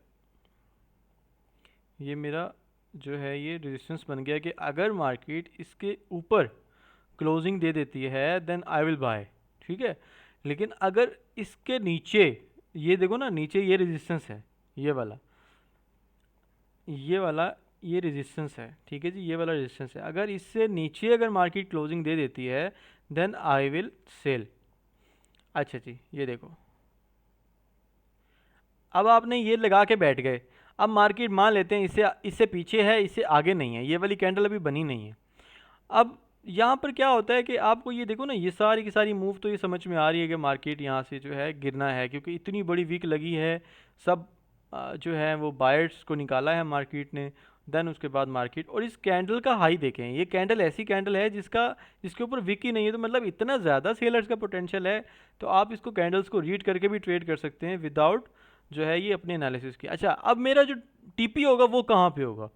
ये मेरा जो है ये रेजिस्टेंस बन गया कि अगर मार्केट इसके ऊपर क्लोजिंग दे देती है देन आई विल बाय, ठीक है। लेकिन अगर इसके नीचे, ये देखो ना नीचे ये रेजिस्टेंस है, ये वाला ये रेजिस्टेंस है, ठीक है जी, ये वाला रेजिस्टेंस है। अगर इससे नीचे अगर मार्केट क्लोजिंग दे देती है देन आई विल सेल। अच्छा जी, ये देखो, अब आपने ये लगा के बैठ गए। अब मार्केट मान लेते हैं इससे इससे पीछे है, इससे आगे नहीं है, ये वाली कैंडल अभी बनी नहीं है। अब यहाँ पर क्या होता है कि आपको ये देखो ना, ये सारी की सारी मूव तो ये समझ में आ रही है कि मार्केट यहाँ से जो है गिरना है, क्योंकि इतनी बड़ी वीक लगी है। सब जो है वो बायर्स को निकाला है मार्केट ने। देन उसके बाद मार्केट, और इस कैंडल का हाई देखें, ये कैंडल ऐसी कैंडल है जिसके ऊपर विक ही नहीं है, तो मतलब इतना ज़्यादा सेलर्स का पोटेंशियल है। तो आप इसको कैंडल्स को रीड करके भी ट्रेड कर सकते हैं विदाउट जो है ये अपने एनालिसिस की। अच्छा, अब मेरा जो टीपी होगा वो कहाँ पे होगा?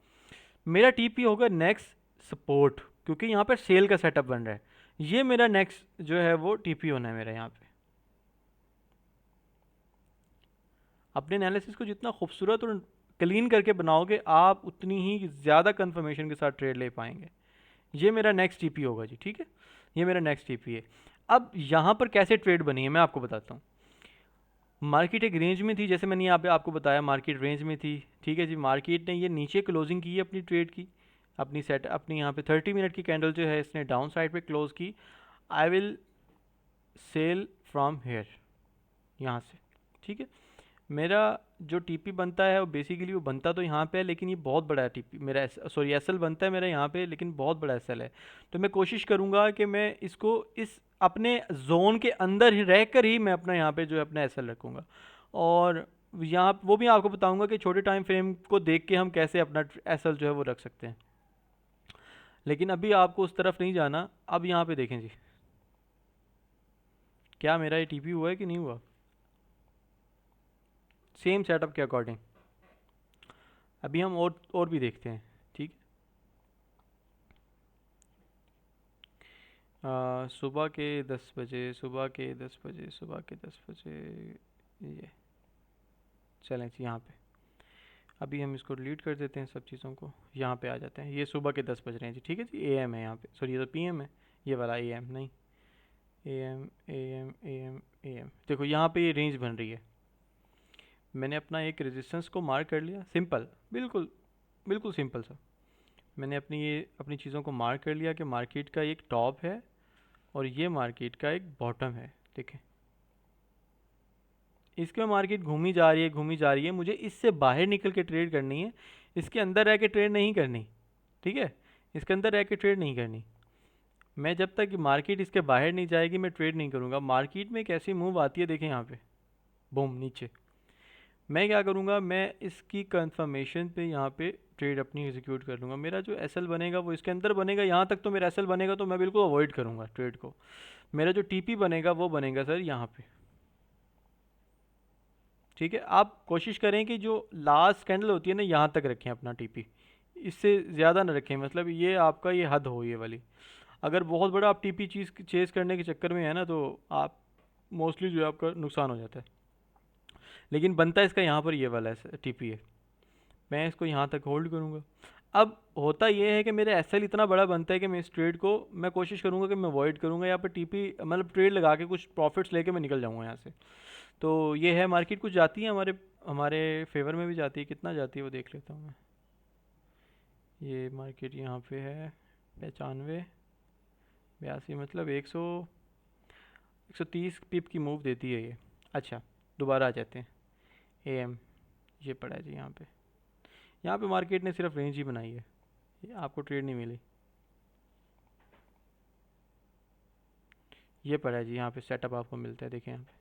मेरा टीपी होगा नेक्स्ट सपोर्ट, क्योंकि यहाँ पर सेल का सेटअप बन रहा है। ये मेरा नेक्स्ट जो है वो टीपी होना है मेरा यहाँ पे। अपने एनालिसिस को जितना खूबसूरत और क्लीन करके बनाओगे आप, उतनी ही ज़्यादा कंफर्मेशन के साथ ट्रेड ले पाएंगे। ये मेरा नेक्स्ट टीपी होगा जी, ठीक है, ये मेरा नेक्स्ट टीपी है। अब यहाँ पर कैसे ट्रेड बनी है मैं आपको बताता हूँ। मार्केट एक रेंज में थी, जैसे मैंने यहाँ पे आपको बताया मार्केट रेंज में थी, ठीक है जी। मार्केट ने ये नीचे क्लोजिंग की है अपनी ट्रेड की, अपनी यहाँ पे 30 मिनट की कैंडल जो है इसने डाउन साइड पे क्लोज की। I will sell from here, यहाँ से, ठीक है। मेरा जो टीपी बनता है वो बेसिकली वो बनता तो यहाँ पे है, लेकिन ये बहुत बड़ा है टीपी मेरा, सॉरी एसएल बनता है मेरा यहाँ पे, लेकिन बहुत बड़ा एसएल है। तो मैं कोशिश करूँगा कि मैं इसको इस अपने जोन के अंदर ही रह कर ही मैं अपना यहाँ पे जो है अपना एसएल रखूँगा। और यहाँ वो भी आपको बताऊँगा कि छोटे टाइम फ्रेम को देख के हम कैसे अपना एसएल जो है वो रख सकते हैं। लेकिन अभी आपको उस तरफ नहीं जाना। अब यहाँ पे देखें जी, क्या मेरा ये टीपी हुआ है कि नहीं हुआ? सेम सेटअप के अकॉर्डिंग अभी हम और भी देखते हैं, ठीक है। सुबह के 10 बजे, सुबह के 10 बजे, सुबह के 10 बजे, ये चलें जी। यहाँ पे अभी हम इसको डिलीट कर देते हैं सब चीज़ों को, यहाँ पे आ जाते हैं। ये सुबह के 10 बज रहे हैं जी, ठीक है जी। एएम है यहाँ पे, सॉरी ये तो पीएम है, ये वाला एएम नहीं, एएम एएम एएम एएम। देखो यहाँ पे ये रेंज बन रही है। मैंने अपना एक रेजिस्टेंस को मार्क कर लिया, सिंपल, बिल्कुल बिल्कुल सिंपल सा। मैंने अपनी चीज़ों को मार्क कर लिया कि मार्केट का एक टॉप है और ये मार्केट का एक बॉटम है, देखें, इसके मार्केट घूमी जा रही है, घूमी जा रही है, मुझे इससे बाहर निकल के ट्रेड करनी है, इसके अंदर रह के ट्रेड नहीं करनी। ठीक है, इसके अंदर रह के ट्रेड नहीं करनी। मैं जब तक मार्केट इसके बाहर नहीं जाएगी मैं ट्रेड नहीं करूँगा। मार्केट में एक ऐसी मूव आती है, देखें यहाँ पे, बूम नीचे, मैं क्या करूँगा, मैं इसकी कंफर्मेशन पे यहाँ पे ट्रेड अपनी एग्जीक्यूट कर लूँगा। मेरा जो एसएल बनेगा वो इसके अंदर बनेगा, यहाँ तक तो मेरा एसएल बनेगा, तो मैं बिल्कुल अवॉइड करूँगा ट्रेड को। मेरा जो टीपी बनेगा वो बनेगा सर यहाँ पे। ठीक है, आप कोशिश करें कि जो लास्ट कैंडल होती है ना यहाँ तक रखें अपना टीपी, इससे ज़्यादा ना रखें, मतलब ये आपका ये हद हो ये वाली। अगर बहुत बड़ा आप टीपी चीज़ चेज़ करने के चक्कर में है ना, तो आप मोस्टली जो है आपका नुकसान हो जाता है। लेकिन बनता है इसका यहाँ पर ये वाला टीपी है, मैं इसको यहाँ तक होल्ड करूँगा। अब होता ये है कि मेरा एसएल इतना बड़ा बनता है कि मैं इस ट्रेड को मैं कोशिश करूँगा कि मैं अवॉइड करूँगा, यहाँ पर टीपी मतलब ट्रेड लगा के कुछ प्रॉफिट्स लेके मैं निकल जाऊँगा यहाँ से। तो ये है, मार्केट कुछ जाती है हमारे हमारे फेवर में भी जाती है, कितना जाती है वो देख लेता हूँ मैं। ये मार्केट यहाँ पे है 95 82, मतलब 130 पिप की मूव देती है ये। अच्छा, दोबारा आ जाते हैं एएम, ये पड़ा है जी यहाँ पे। यहाँ पे मार्केट ने सिर्फ रेंज ही बनाई है, ये आपको ट्रेड नहीं मिली। ये पड़ा है जी यहाँ पे, सेटअप आपको मिलता है, देखें यहाँ पे।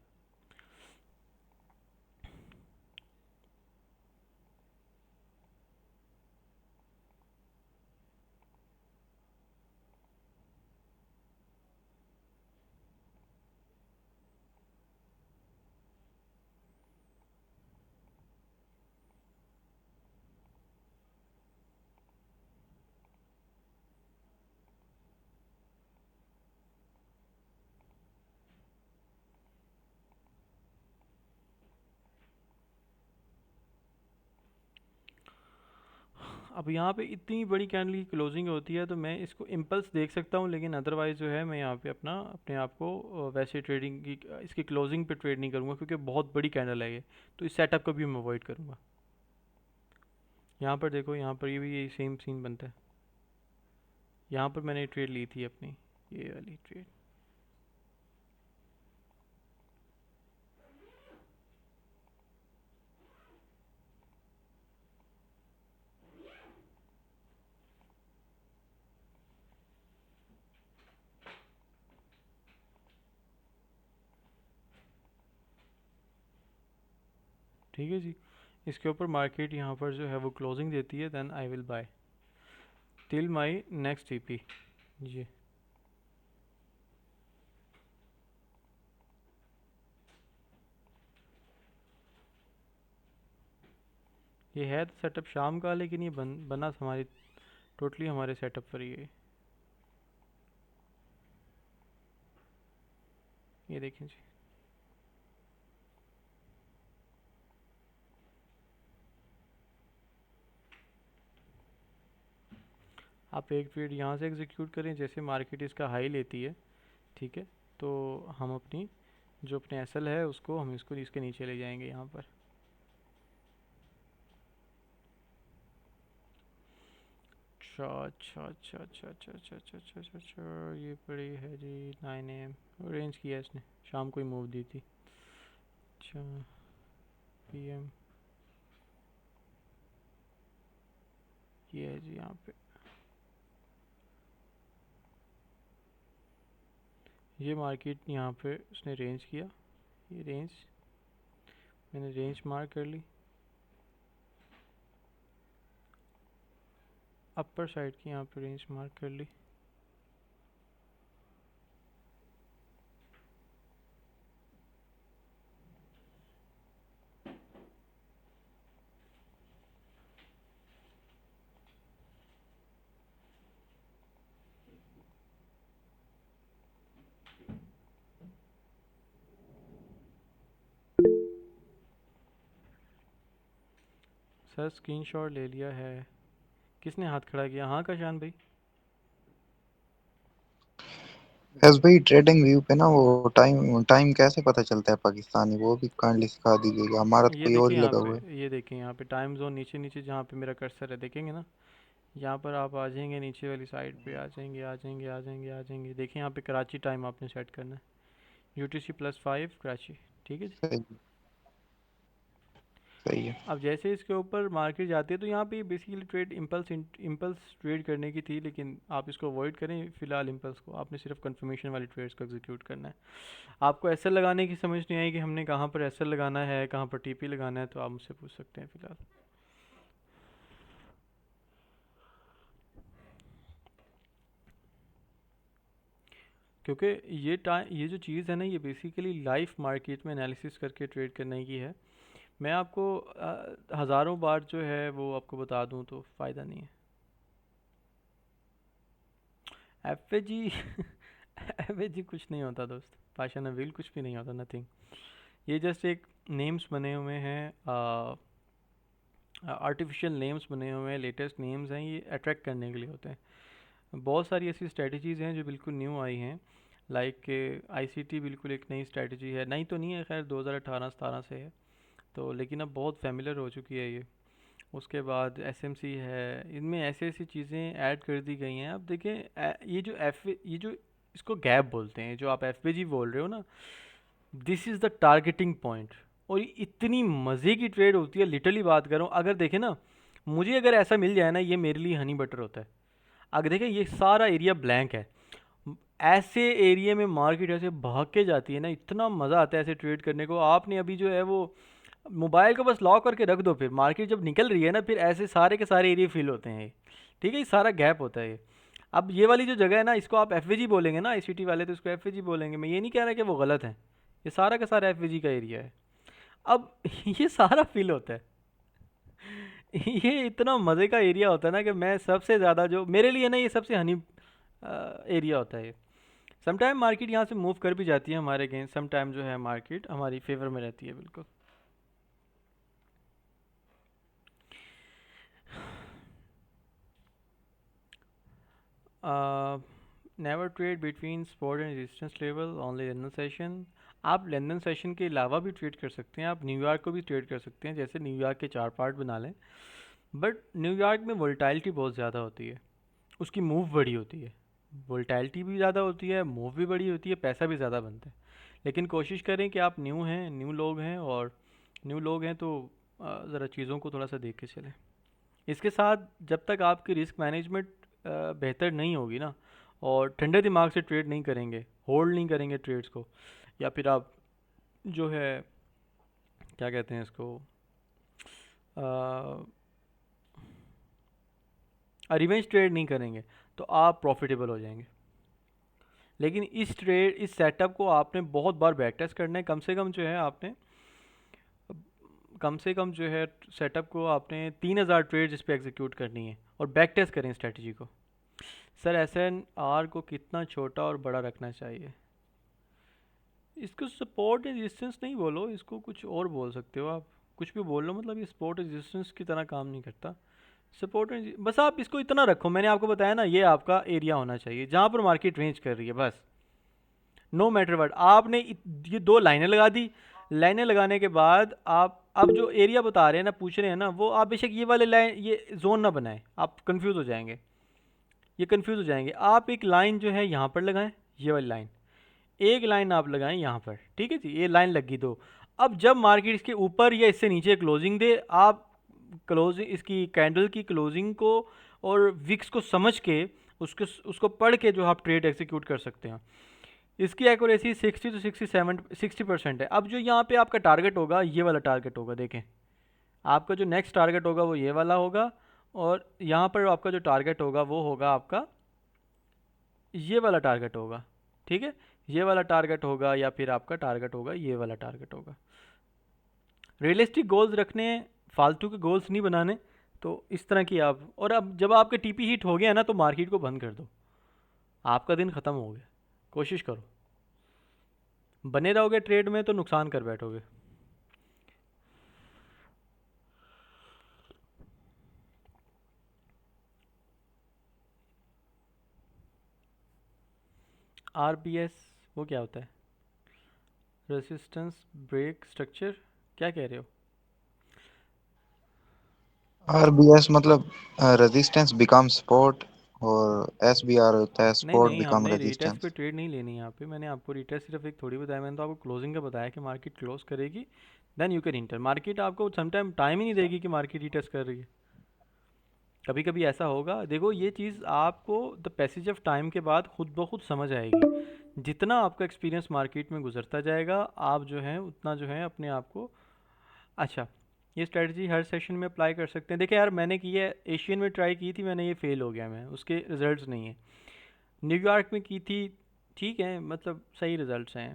अब यहाँ पे इतनी बड़ी कैंडल की क्लोजिंग होती है तो मैं इसको इम्पल्स देख सकता हूँ, लेकिन अदरवाइज़ जो है मैं यहाँ पे अपने आप को वैसे ट्रेडिंग की इसकी क्लोजिंग पे ट्रेड नहीं करूँगा, क्योंकि बहुत बड़ी कैंडल है ये, तो इस सेटअप को भी मैं अवॉइड करूँगा। यहाँ पर देखो, यहाँ पर ये भी यही सेम सीन बनता है। यहाँ पर मैंने ट्रेड ली थी अपनी, ये वाली ट्रेड। ठीक है जी, इसके ऊपर मार्केट यहाँ पर जो है वो क्लोजिंग देती है, then I will buy till my next TP. जी, ये है तो सेटअप शाम का, लेकिन ये बना हमारी टोटली हमारे सेटअप पर ही है। ये देखें जी, आप एक ट्रेड यहाँ से एग्जीक्यूट करें, जैसे मार्केट इसका हाई लेती है, ठीक है, तो हम अपनी जो अपने एसएल है उसको हम इसको इसके नीचे ले जाएंगे यहाँ पर। अच्छा अच्छा अच्छा अच्छा अच्छा अच्छा अच्छा अच्छा अच्छा अच्छा, ये पड़ी है जी 9 AM, रेंज किया इसने, शाम को ही मूव दी थी। अच्छा, पीएम ये है जी यहाँ पे, ये मार्केट यहाँ पे उसने रेंज किया, ये रेंज मैंने रेंज मार्क कर ली, अपर साइड की यहाँ पे रेंज मार्क कर ली। सर स्क्रीनशॉट ले लिया है, किसने हाथ खड़ा किया? हाँ काशान भाई। यस भाई, ट्रेडिंग व्यू पे ना वो टाइम टाइम कैसे पता चलता है पाकिस्तानी, वो भी काइंडली सिखा दीजिएगा, हमारा तो ये कोई और देखिए ही यहाँ लगा पे, हुआ है। ये देखिए यहाँ पे टाइम जोन नीचे नीचे जहाँ पे मेरा कर्सर है, देखेंगे ना, यहाँ पर आप आ जाएंगे नीचे वाली साइड पे, आ जाएंगे आ जाएंगे आ जाएंगे आ जाएंगे, देखिए यहाँ पे कराची टाइम आपने सेट करना है, UTC+5 कराची, ठीक है जी। सही सही है। अब जैसे इसके ऊपर मार्केट जाती है तो यहाँ पे बेसिकली ट्रेड इम्पल्स ट्रेड करने की थी, लेकिन आप इसको अवॉइड करें फ़िलहाल इम्पल्स को। आपने सिर्फ कंफर्मेशन वाली ट्रेड्स को एग्जीक्यूट करना है। आपको एसएल लगाने की समझ नहीं आई कि हमने कहाँ पर एसएल लगाना है, कहाँ पर टीपी लगाना है, तो आप मुझसे पूछ सकते हैं फ़िलहाल। क्योंकि ये जो चीज़ है ना, ये बेसिकली लाइव मार्केट में एनालिसिस करके ट्रेड करने की है। मैं आपको हज़ारों बार जो है वो आपको बता दूं तो फ़ायदा नहीं है। एफएजी एफएजी कुछ नहीं होता दोस्त, पाशा नवील कुछ भी नहीं होता, नथिंग। ये जस्ट एक नेम्स बने हुए हैं, आर्टिफिशियल नेम्स बने हुए हैं, लेटेस्ट नेम्स हैं, ये अट्रैक्ट करने के लिए होते हैं। बहुत सारी ऐसी स्ट्रेटजीज़ हैं जो बिल्कुल न्यू आई हैं, लाइक आईसीटी बिल्कुल एक नई स्ट्रेटजी है, नई तो नहीं है खैर, 2018-17 से है तो, लेकिन अब बहुत फेमिलर हो चुकी है ये। उसके बाद एसएमसी है, इनमें ऐसी ऐसी चीज़ें ऐड कर दी गई हैं। अब देखें ये जो इसको गैप बोलते हैं, जो आप एफबीजी बोल रहे हो ना, this is the targeting point. और ये इतनी मज़े की ट्रेड होती है, लिटरली बात कर रहा हूँ। अगर देखें ना, मुझे अगर ऐसा मिल जाए ना, ये मेरे लिए हनी बटर होता है। अगर देखें ये सारा एरिया ब्लैंक है, ऐसे एरिया में मार्केट ऐसे भाग के जाती है ना, इतना मज़ा आता है ऐसे ट्रेड करने को। आपने अभी जो है वो मोबाइल को बस लॉक करके रख दो, फिर मार्केट जब निकल रही है ना, फिर ऐसे सारे के सारे एरिया फिल होते हैं ये, ठीक है। ये सारा गैप होता है ये। अब ये वाली जो जगह है ना, इसको आप एफवीजी बोलेंगे ना, आईसीटी वाले तो इसको एफवीजी बोलेंगे। मैं ये नहीं कह रहा कि वो गलत है, ये सारा का सारा एफवीजी का एरिया है। अब ये सारा फिल होता है ये इतना मज़े का एरिया होता है ना कि मैं सबसे ज़्यादा जो मेरे लिए ना, ये सबसे हनी एरिया होता है ये। समटाइम मार्केट यहाँ से मूव कर भी जाती है हमारे अगेंस्ट, समटाइम जो है मार्केट हमारी फेवर में रहती है बिल्कुल। Never trade between support and resistance level, only London session. आप लंदन सेशन के अलावा भी ट्रेड कर सकते हैं, आप न्यूयॉर्क को भी ट्रेड कर सकते हैं। जैसे न्यूयॉर्क के 4 पार्ट बना लें, बट न्यूयॉर्क में वोलेटिलिटी बहुत ज़्यादा होती है, उसकी मूव बड़ी होती है, वोलेटिलिटी भी ज़्यादा होती है, मूव भी बड़ी होती है, पैसा भी ज़्यादा बनता है। लेकिन कोशिश करें कि आप न्यू हैं, न्यू लोग हैं तो ज़रा चीज़ों को थोड़ा सा देख के चलें। इसके साथ जब तक आपकी रिस्क मैनेजमेंट बेहतर नहीं होगी ना, और ठंडे दिमाग से ट्रेड नहीं करेंगे, होल्ड नहीं करेंगे ट्रेड्स को, या फिर आप जो है क्या कहते हैं इसको, रिवेंज ट्रेड नहीं करेंगे, तो आप प्रॉफिटेबल हो जाएंगे। लेकिन इस सेटअप को आपने बहुत बार बैक टेस्ट करना है। कम से कम जो है सेटअप को आपने 3000 ट्रेड्स इस पर एग्जीक्यूट करनी है, और बैक टेस्ट करें स्ट्रेटजी को। सर एसएनआर को कितना छोटा और बड़ा रखना चाहिए? इसको सपोर्ट रेजिस्टेंस नहीं बोलो, इसको कुछ और बोल सकते हो आप, कुछ भी बोल लो, मतलब ये सपोर्ट रेजिस्टेंस की तरह काम नहीं करता। सपोर्ट बस आप इसको इतना रखो, मैंने आपको बताया ना, ये आपका एरिया होना चाहिए जहाँ पर मार्केट रेंज कर रही है, बस। नो मैटर व्हाट, आपने ये 2 लाइनें लगा दी। लाइनें लगाने के बाद आप अब जो एरिया बता रहे हैं ना, पूछ रहे हैं ना, वो आप बेशक ये वाले लाइन, ये जोन ना बनाएं, आप कंफ्यूज हो जाएंगे, ये कंफ्यूज हो जाएंगे। आप एक लाइन जो है यहाँ पर लगाएं, ये वाली लाइन, एक लाइन आप लगाएं यहाँ पर, ठीक है जी, ये लाइन लगी 2। अब जब मार्केट इसके ऊपर या इससे नीचे क्लोजिंग दे, आप क्लोजिंग, इसकी कैंडल की क्लोजिंग को और विक्स को समझ के उसको पढ़ के जो आप ट्रेड एग्जीक्यूट कर सकते हैं। इसकी एक्यूरेसी 60 to 60% है। अब जो यहाँ पे आपका टारगेट होगा, ये वाला टारगेट होगा, देखें आपका जो नेक्स्ट टारगेट होगा वो ये वाला होगा, और यहाँ पर आपका जो टारगेट होगा वो होगा आपका ये वाला टारगेट होगा, ठीक है, ये वाला टारगेट होगा, या फिर आपका टारगेट होगा ये वाला टारगेट होगा। रियलिस्टिक गोल्स रखने, फालतू के गोल्स नहीं बनाने। तो इस तरह की आप, और अब जब आपके टीपी हिट हो गया ना, तो मार्केट को बंद कर दो, आपका दिन ख़त्म हो गया। कोशिश करो, बने रहोगे ट्रेड में तो नुकसान कर बैठोगे। आरबीएस वो क्या होता है? रेजिस्टेंस ब्रेक स्ट्रक्चर, क्या कह रहे हो? आरबीएस मतलब रेजिस्टेंस बिकम सपोर्ट, और SBR होता है, नहीं सपोर्ट नहीं, बिकम हमने रीटेस्ट पे रेजिस्टेंस। ट्रेड नहीं लेनी यहाँ पे। मैंने आपको रीटेस्ट सिर्फ एक थोड़ी बताया, मैंने तो आपको क्लोजिंग का बताया कि मार्केट क्लोज करेगी then you can enter. Market आपको समटाइम टाइम ही नहीं देगी कि मार्केट रीटेस्ट कर रही है। कभी कभी ऐसा होगा। देखो ये चीज़ आपको द पैसेज ऑफ टाइम के बाद खुद ब खुद समझ आएगी। जितना आपका एक्सपीरियंस मार्केट में गुजरता जाएगा, आप जो है उतना जो है अपने आप को। अच्छा, ये स्ट्रेटजी हर सेशन में अप्लाई कर सकते हैं। देखिए यार, मैंने की है एशियन में ट्राई की थी मैंने, ये फेल हो गया, मैं उसके रिजल्ट्स नहीं है। न्यूयॉर्क में की थी, ठीक है, मतलब सही रिजल्ट्स हैं।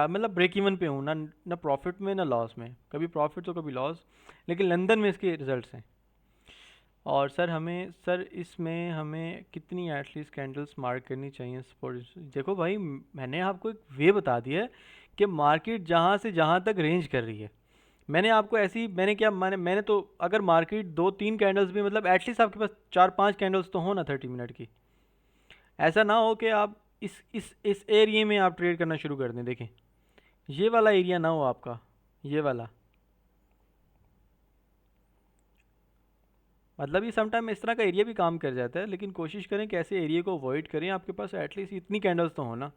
मतलब ब्रेक इवन पे हूँ ना, ना प्रॉफिट में ना लॉस में, कभी प्रॉफिट तो कभी लॉस। लेकिन लंदन में इसके रिजल्ट्स हैं। और सर हमें, सर इसमें हमें कितनी एटलीस्ट कैंडल्स मार्क करनी चाहिए सपोर्ट? देखो भाई, मैंने आपको एक वे बता दिया है कि मार्केट जहाँ से जहाँ तक रेंज कर रही है। मैंने आपको ऐसी, मैंने क्या, मैंने तो अगर मार्केट दो तीन कैंडल्स भी, मतलब एटलीस्ट आपके पास चार पांच कैंडल्स तो हो ना 30 मिनट की। ऐसा ना हो कि आप इस एरिया में आप ट्रेड करना शुरू कर दें। देखें, ये वाला एरिया ना हो आपका, ये वाला। मतलब ये समटाइम इस तरह का एरिया भी काम कर जाता है, लेकिन कोशिश करें कि ऐसे एरिया को अवॉइड करें। आपके पास एटलीस्ट इतनी कैंडल्स तो हो ना।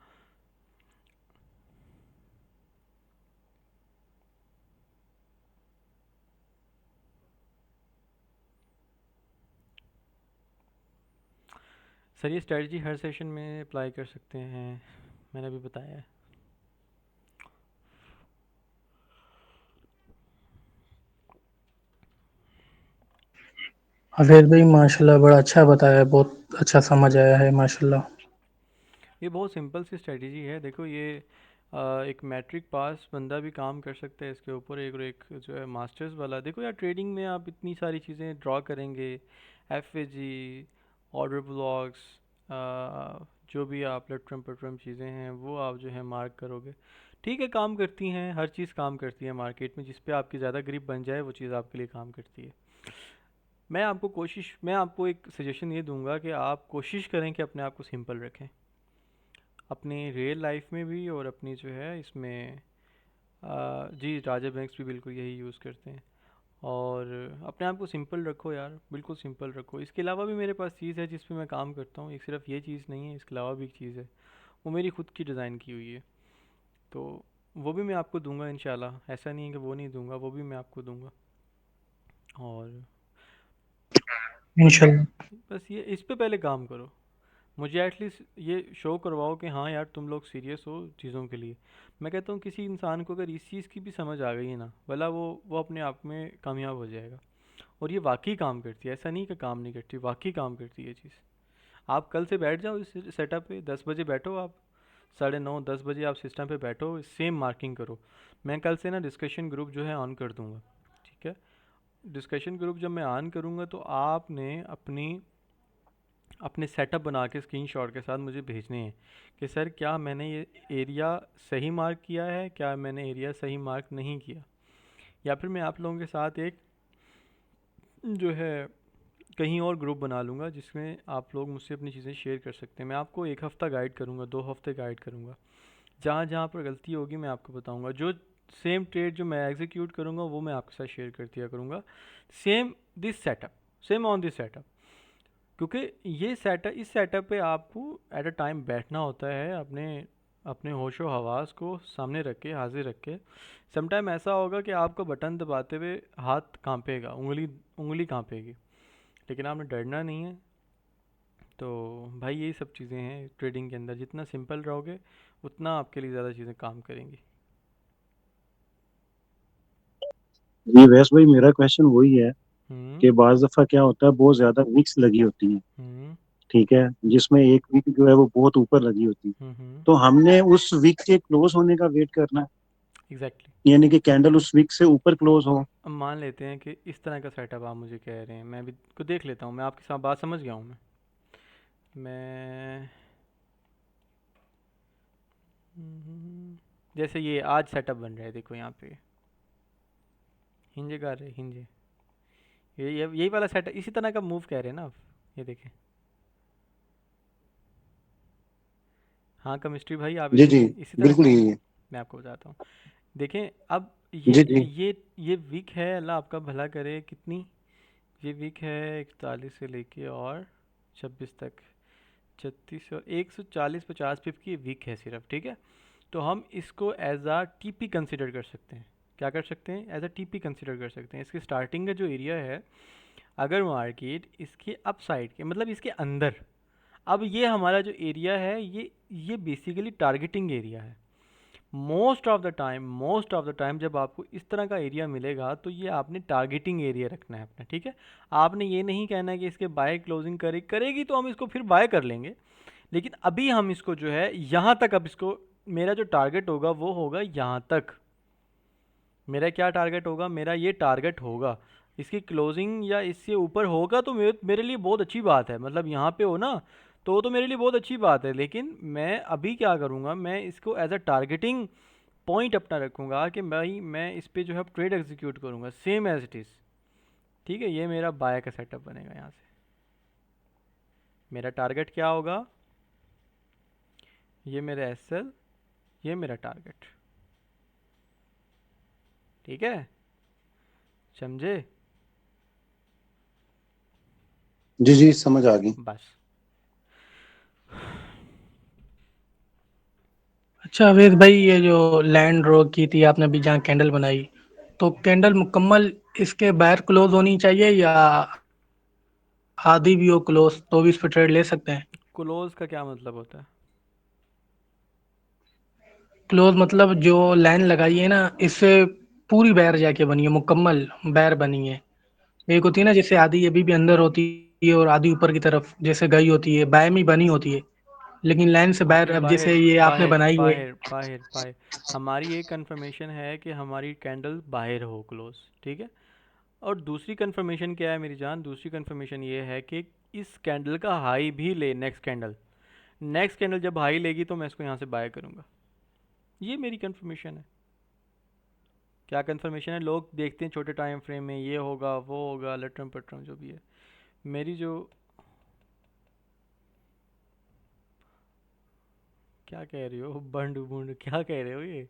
सर ये स्ट्रेटजी हर सेशन में अप्लाई कर सकते हैं, मैंने अभी बताया है। अवेद भाई माशाल्लाह बड़ा अच्छा बताया है, बहुत अच्छा समझ आया है माशाल्लाह। ये बहुत सिंपल सी स्ट्रेटजी है। देखो ये एक मैट्रिक पास बंदा भी काम कर सकता है इसके ऊपर, एक और एक जो है मास्टर्स वाला। देखो यार, ट्रेडिंग में आप इतनी सारी चीज़ें ड्रॉ करेंगे, एफएजी, ऑर्डर ब्लॉक्स, जो भी आप लटरम पटरम चीज़ें हैं वो आप जो है मार्क करोगे। ठीक है, काम करती हैं, हर चीज़ काम करती है मार्केट में। जिस पे आपकी ज़्यादा ग्रिप बन जाए वो चीज़ आपके लिए काम करती है। मैं आपको एक सजेशन ये दूंगा कि आप कोशिश करें कि अपने आप को सिंपल रखें, अपनी रियल लाइफ में भी और अपनी जो है इसमें। जी, राजा बैंक्स भी बिल्कुल यही यूज़ करते हैं। और अपने आप को सिंपल रखो यार, बिल्कुल सिंपल रखो। इसके अलावा भी मेरे पास चीज़ है जिस पे मैं काम करता हूँ, एक सिर्फ ये चीज़ नहीं है, इसके अलावा भी एक चीज़ है, वो मेरी खुद की डिज़ाइन की हुई है। तो वो भी मैं आपको दूंगा इंशाल्लाह। ऐसा नहीं है कि वो नहीं दूंगा, वो भी मैं आपको दूंगा। और इंशाल्लाह। बस ये इस पे पहले काम करो। मुझे एटलीस्ट ये शो करवाओ कि हाँ यार तुम लोग सीरियस हो चीज़ों के लिए। मैं कहता हूँ किसी इंसान को अगर इस चीज़ की भी समझ आ गई है ना, भला वो अपने आप में कामयाब हो जाएगा। और ये वाकई काम करती है, ऐसा नहीं कि काम नहीं करती, वाकई काम करती है ये चीज़। आप कल से बैठ जाओ इस सेटअप पे, 10 बजे बैठो आप, 9:30 10 बजे आप सिस्टम पे बैठो, सेम मार्किंग करो। मैं कल से ना डिस्कशन ग्रुप जो है ऑन कर दूंगा, ठीक है? डिस्कशन ग्रुप जब मैं ऑन करूँगा तो आपने अपने सेटअप बना के स्क्रीनशॉट के साथ मुझे भेजने हैं कि सर क्या मैंने ये एरिया सही मार्क किया है, क्या मैंने एरिया सही मार्क नहीं किया। या फिर मैं आप लोगों के साथ एक जो है कहीं और ग्रुप बना लूँगा जिसमें आप लोग मुझसे अपनी चीज़ें शेयर कर सकते हैं। मैं आपको 1 हफ़्ता गाइड करूँगा, 2 हफ़्ते गाइड करूँगा। जहाँ जहाँ पर गलती होगी मैं आपको बताऊँगा। जो सेम ट्रेड जो मैं एग्जीक्यूट करूँगा वो मैं आपके साथ शेयर कर दिया करूँगा। Same this setup, same on this setup. क्योंकि ये सेटअप, इस सेटअप पे आपको एट अ टाइम बैठना होता है, अपने अपने होशो हवास को सामने रख के, हाजिर रख के। समटाइम ऐसा होगा कि आपको बटन दबाते हुए हाथ कांपेगा, उंगली उंगली कांपेगी, लेकिन आपने डरना नहीं है। तो भाई यही सब चीज़ें हैं ट्रेडिंग के अंदर। जितना सिंपल रहोगे उतना आपके लिए ज़्यादा चीज़ें काम करेंगी। जी वैस भाई, मेरा क्वेश्चन वही है हम्म। कि बाज दफा क्या होता है, बहुत ज्यादा विक्स लगी होती है, हम्म। ठीक है, जिसमें एक विक जो है वो बहुत ऊपर लगी होती है। हम्म। तो हमने उस विक के क्लोज होने का वेट करना है, एग्जैक्टली। यानी कि कैंडल उस विक से ऊपर क्लोज हो। अब मान लेते हैं कि इस तरह का सेटअप आप मुझे कह रहे हैं, मैं भी को देख लेता हूँ। मैं आपकी साथ बात समझ गया हूँ। मैं जैसे ये आज सेटअप बन रहा है, देखो यहाँ पे हिंजे कर रहे हिंजे, ये यही वाला सेटअप, इसी तरह का मूव कह रहे हैं ना आप? ये देखें। हाँ केमिस्ट्री भाई, आप जी इसी जी, इसी तरह बिल्कुल का। यही है। मैं आपको बताता हूँ। देखें अब जी जी। ये वीक है, अल्लाह आपका भला करे। कितनी ये वीक है? 41 से लेके और 26 तक 36 और 140-50 पिप की वीक है सिर्फ, ठीक है। तो हम इसको एज आ टीपी कंसिडर कर सकते हैं। क्या कर सकते हैं? एज अ टीपी कंसिडर कर सकते हैं। इसकी स्टार्टिंग का जो एरिया है, अगर मार्केट इसके अप साइड के मतलब इसके अंदर, अब ये हमारा जो एरिया है ये बेसिकली टारगेटिंग एरिया है। मोस्ट ऑफ द टाइम जब आपको इस तरह का एरिया मिलेगा तो ये आपने टारगेटिंग एरिया रखना है अपना, ठीक है। आपने ये नहीं कहना है कि इसके बाय क्लोजिंग करेगी तो हम इसको फिर बाय कर लेंगे, लेकिन अभी हम इसको जो है यहाँ तक, अब इसको मेरा जो टारगेट होगा वो होगा यहाँ तक। मेरा क्या टारगेट होगा? मेरा ये टारगेट होगा, इसकी क्लोजिंग या इससे ऊपर होगा तो मेरे लिए बहुत अच्छी बात है। मतलब यहाँ पे हो ना, तो मेरे लिए बहुत अच्छी बात है। लेकिन मैं अभी क्या करूँगा, मैं इसको एज अ टारगेटिंग पॉइंट अपना रखूँगा कि भाई मैं इस पे जो है ट्रेड एग्जीक्यूट करूँगा सेम एज इट इज़, ठीक है। ये मेरा बाय का सेटअप बनेगा। यहाँ से मेरा टारगेट क्या होगा? ये मेरा एसएल, ये मेरा टारगेट, ठीक है, समझे? जी जी समझ आ गई। बस। अच्छा अवैध भाई, ये जो लैंड ड्रॉ की थी आपने अभी जहाँ कैंडल बनाई, तो कैंडल मुकम्मल इसके बाहर क्लोज होनी चाहिए या आधी भी हो क्लोज तो भी इस पर ट्रेड ले सकते हैं? क्लोज का क्या मतलब होता है? क्लोज मतलब जो लाइन लगाई है ना, इससे पूरी बैर जाके बनी है, मुकम्मल बैर बनी है। एक होती है ना जैसे आधी अभी भी अंदर होती है और आधी ऊपर की तरफ जैसे गई होती है, बाय में बनी होती है, लेकिन लाइन से बाहर, ओके, अब बाहिर जैसे ये आपने बाहिर बनाई है। बाहिर बाहिर बाहिर हमारी ये कंफर्मेशन है कि हमारी कैंडल बाहिर हो क्लोज, ठीक है। और दूसरी कंफर्मेशन क्या है मेरी जान? दूसरी कंफर्मेशन ये है कि इस कैंडल का हाई भी ले, नेक्स्ट कैंडल जब हाई लेगी तो मैं इसको यहाँ से बाय करूँगा। ये मेरी कंफर्मेशन है। क्या कंफर्मेशन है? लोग देखते हैं छोटे टाइम फ्रेम में ये होगा वो होगा, लटरम पटरम जो भी है। मेरी जो, क्या कह रही हो, बंड बुंड क्या कह रहे हो ये?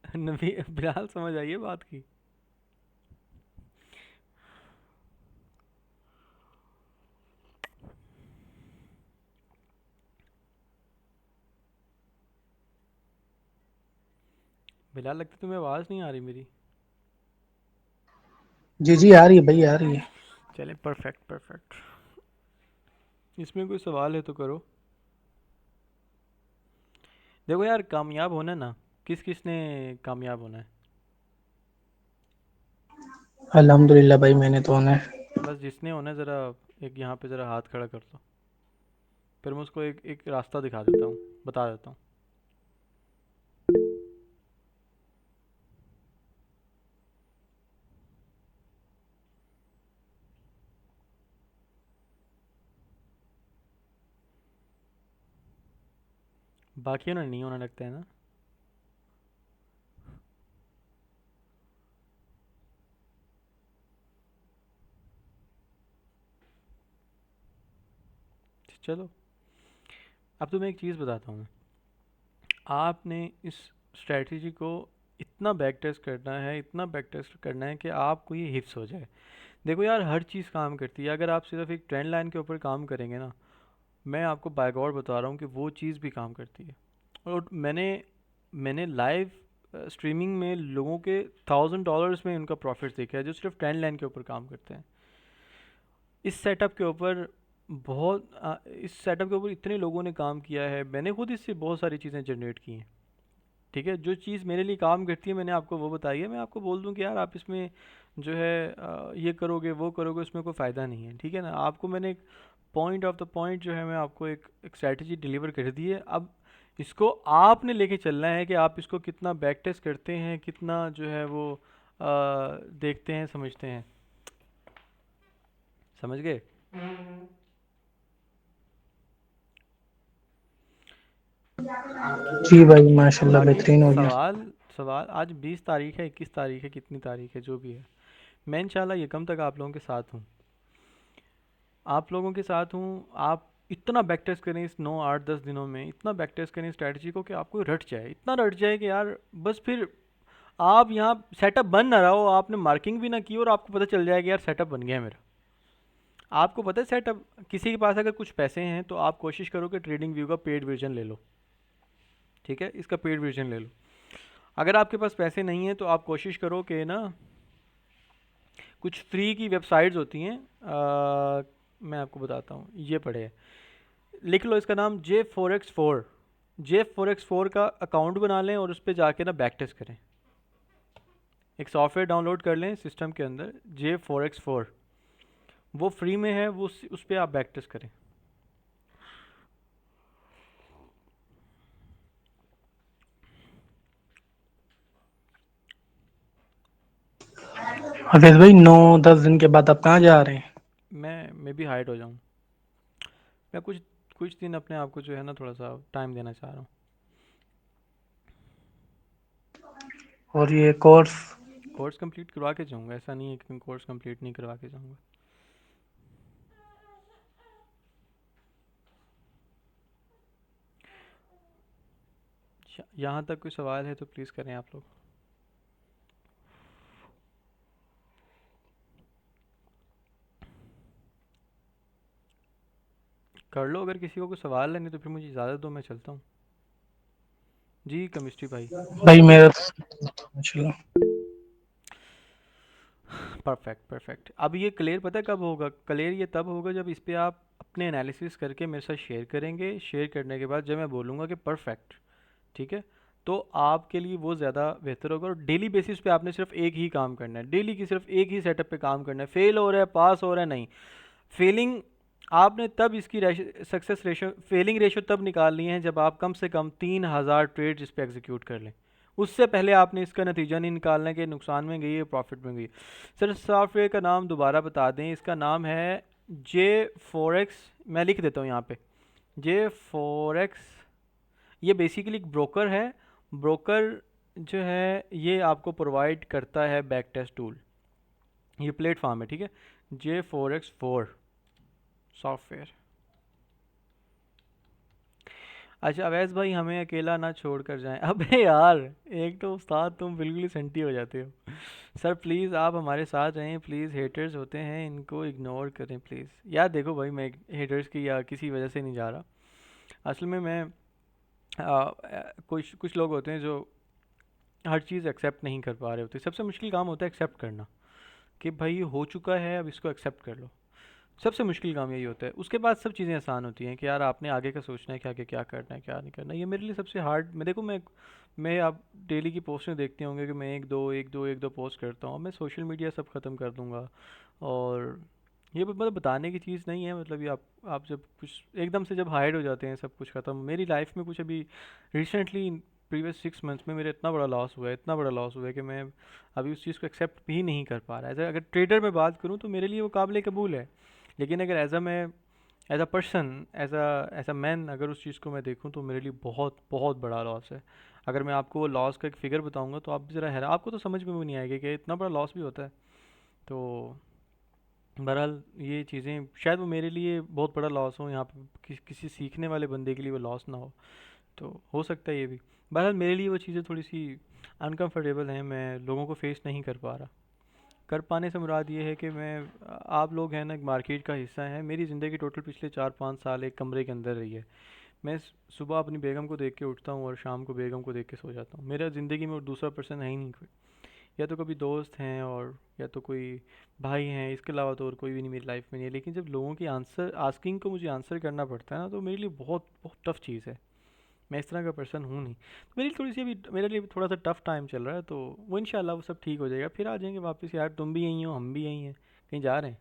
नबी बिलाल, समझ आइए बात की। बिलाल, लगता है तुम्हें आवाज़ नहीं आ रही मेरी। जी जी आ रही है भाई, आ रही है। चले, परफेक्ट परफेक्ट। इसमें कोई सवाल है तो करो। देखो यार, कामयाब होना ना, किस किस ने कामयाब होना है? अल्हम्दुलिल्लाह भाई, मैंने तो होना है। बस जिसने होना है, ज़रा एक यहाँ पे ज़रा हाथ खड़ा कर दो, फिर मैं उसको एक एक रास्ता दिखा देता हूँ, बता देता हूँ। बाकियों ने नहीं होना लगता है ना? चलो, अब तुम्हें एक चीज़ बताता हूँ मैं। आपने इस स्ट्रेटजी को इतना बैक टेस्ट करना है, इतना बैक टेस्ट करना है कि आपको ये हिफ्स हो जाए। देखो यार, हर चीज़ काम करती है। अगर आप सिर्फ एक ट्रेंड लाइन के ऊपर काम करेंगे ना, मैं आपको बाय गॉड बता रहा हूँ कि वो चीज़ भी काम करती है। और मैंने लाइव स्ट्रीमिंग में लोगों के $1000 में उनका प्रॉफिट देखा है जो सिर्फ ट्रेंड लाइन के ऊपर काम करते हैं। इस सेटअप के ऊपर इस सेटअप के ऊपर इतने लोगों ने काम किया है, मैंने खुद इससे बहुत सारी चीज़ें जनरेट की हैं, ठीक है। जो चीज़ मेरे लिए काम करती है मैंने आपको वो बताई है। मैं आपको बोल दूं कि यार आप इसमें जो है ये करोगे वो करोगे, उसमें कोई फ़ायदा नहीं है, ठीक है ना। आपको मैंने एक पॉइंट ऑफ द पॉइंट जो है मैं आपको एक स्ट्रैटेजी डिलीवर कर दी है। अब इसको आपने लेके चलना है कि आप इसको कितना बैक टेस्ट करते हैं, कितना जो है वो देखते हैं, समझते हैं। समझ गए? जी भाई माशाल्लाह, बाकी बेहतरीन हो गया। सवाल सवाल आज 20 तारीख है, 21 तारीख है, कितनी तारीख है जो भी है, मैं इंशाल्लाह यकम तक आप लोगों के साथ हूँ। आप लोगों के साथ हूँ। आप इतना बैक टेस्ट करें इस 9 8 10 दिनों में, इतना बैक टेस्ट करें स्ट्रैटेजी को कि आपको रट जाए, इतना रट जाए कि यार बस फिर आप यहाँ सेटअप बन ना रहा हो, आपने मार्किंग भी ना की और आपको पता चल जाएगा यार सेटअप बन गया है मेरा। आपको पता है सेटअप, किसी के पास अगर कुछ पैसे हैं तो आप कोशिश करो कि ट्रेडिंग व्यू का पेड वर्जन ले लो, ठीक है, इसका पेड वर्जन ले लो। अगर आपके पास पैसे नहीं हैं तो आप कोशिश करो कि ना कुछ फ्री की वेबसाइट्स होती हैं, मैं आपको बताता हूँ, ये पढ़े है, लिख लो इसका नाम J4X4। J4X4 का अकाउंट बना लें और उस पर जाके ना बैक टेस्ट करें। एक सॉफ्टवेयर डाउनलोड कर लें सिस्टम के अंदर J4X4, वो फ्री में है, वो उस पर आप बैक टेस्ट करें। हफीज भाई 9-10 दिन के बाद आप कहाँ जा रहे हैं? मैं भी हाइड हो जाऊँ, मैं कुछ कुछ दिन अपने आप को जो है ना थोड़ा सा टाइम देना चाह रहा हूँ। और ये कोर्स? कोर्स कंप्लीट करवा के जाऊँगा, ऐसा नहीं है कि मैं कोर्स कंप्लीट नहीं करवा के जाऊँगा। यहाँ तक कोई सवाल है तो प्लीज़ करें आप लोग। कर लो अगर किसी को कोई सवाल है, नहीं तो फिर मुझे इजाज़त दो, मैं चलता हूँ। जी केमिस्ट्री भाई। भाई मेरा चलो। Perfect perfect. अब ये क्लियर पता है कब होगा? क्लियर ये तब होगा जब इस पे आप अपने एनालिसिस करके मेरे साथ शेयर करेंगे। शेयर करने के बाद जब मैं बोलूँगा कि परफेक्ट, ठीक है, तो आपके लिए वो ज़्यादा बेहतर होगा। और डेली बेसिस पे आपने सिर्फ एक ही काम करना है, डेली की सिर्फ एक ही सेटअप पे काम करना है। फेल हो रहा है, पास हो रहा है, नहीं। फेलिंग आपने तब इसकी सक्सेस रेशो, फेलिंग रेशो तब निकालनी है जब आप कम से कम 3000 ट्रेड्स इस पर एग्जीक्यूट कर लें। उससे पहले आपने इसका नतीजा नहीं निकालना है कि नुकसान में गई है प्रॉफिट में गई है। सर सॉफ्टवेयर का नाम दोबारा बता दें, इसका नाम है J4X, मैं लिख देता हूँ यहाँ पे J4X। ये बेसिकली एक ब्रोकर है। ब्रोकर जो है ये आपको प्रोवाइड करता है बैक टेस्ट टूल, ये प्लेटफॉर्म है, ठीक है, J4X4 सॉफ्टवेयर। अच्छा अवैस भाई हमें अकेला ना छोड़ कर जाएं। अबे यार, एक तो उस्ताद तुम बिल्कुल ही सेंटी हो जाते हो। सर प्लीज़ आप हमारे साथ रहें प्लीज़, हेटर्स होते हैं इनको इग्नोर करें प्लीज़। यार देखो भाई, मैं हेटर्स की या किसी वजह से नहीं जा रहा, असल में मैं कुछ कुछ लोग होते हैं जो हर चीज़ एक्सेप्ट नहीं कर पा रहे होते। सबसे मुश्किल काम होता है एक्सेप्ट करना, कि भाई ये हो चुका है अब इसको एक्सेप्ट कर लो। सबसे मुश्किल काम यही होता है, उसके बाद सब चीज़ें आसान होती हैं कि यार आपने आगे का सोचना है कि आगे क्या करना है क्या नहीं करना। ये मेरे लिए सबसे हार्ड, मैं देखो मैं आप डेली की पोस्टें देखते होंगे कि मैं एक दो पोस्ट करता हूँ। मैं सोशल मीडिया सब ख़त्म कर दूँगा। और ये मतलब बताने की चीज़ नहीं है, मतलब ये आप जब कुछ एकदम से जब हाइड हो जाते हैं सब कुछ ख़त्म। मेरी लाइफ में कुछ अभी रिसेंटली प्रीवियस 6 मंथ्स में मेरा इतना बड़ा लॉस हुआ है, इतना बड़ा लॉस हुआ है कि मैं अभी उस चीज़ को एक्सेप्ट भी नहीं कर पा रहा है। अगर ट्रेडर में बात करूँ तो मेरे लिए वो काबिल कबूल है, लेकिन अगर as a person, as a man अगर उस चीज़ को मैं देखूं तो मेरे लिए बहुत बहुत बड़ा लॉस है। अगर मैं आपको वो लॉस का एक फ़िगर बताऊंगा तो आप भी ज़रा हैरान, आपको तो समझ में भी नहीं आएगा कि इतना बड़ा लॉस भी होता है। तो बहरहाल ये चीज़ें शायद वो मेरे लिए बहुत बड़ा लॉस हो, यहाँ पे किसी सीखने वाले बंदे के लिए वो लॉस ना हो, तो हो सकता है ये भी। बहरहाल मेरे लिए वो चीज़ें थोड़ी सी अनकंफर्टेबल हैं, मैं लोगों को फेस नहीं कर पा रहा। कर पाने से मुराद ये है कि मैं, आप लोग हैं ना एक मार्केट का हिस्सा हैं। मेरी ज़िंदगी टोटल पिछले 4-5 साल एक कमरे के अंदर रही है। मैं सुबह अपनी बेगम को देख के उठता हूँ और शाम को बेगम को देख के सो जाता हूँ। मेरा ज़िंदगी में और दूसरा पर्सन है ही नहीं कोई, या तो कभी दोस्त हैं और या तो कोई भाई हैं, इसके अलावा तो और कोई भी नहीं मेरी लाइफ में नहीं है। लेकिन जब लोगों की आंसर आस्किंग को मुझे आंसर करना पड़ता है ना, तो मेरे लिए बहुत बहुत टफ़ चीज़ है। मैं इस तरह का पर्सन हूँ नहीं, तो मेरी थोड़ी सी अभी मेरे लिए थोड़ा सा टफ़ टाइम चल रहा है। तो वो इंशाल्लाह वो सब ठीक हो जाएगा, फिर आ जाएंगे वापस। यार तुम भी यहीं हो, हम भी यहीं हैं, कहीं जा रहे हैं?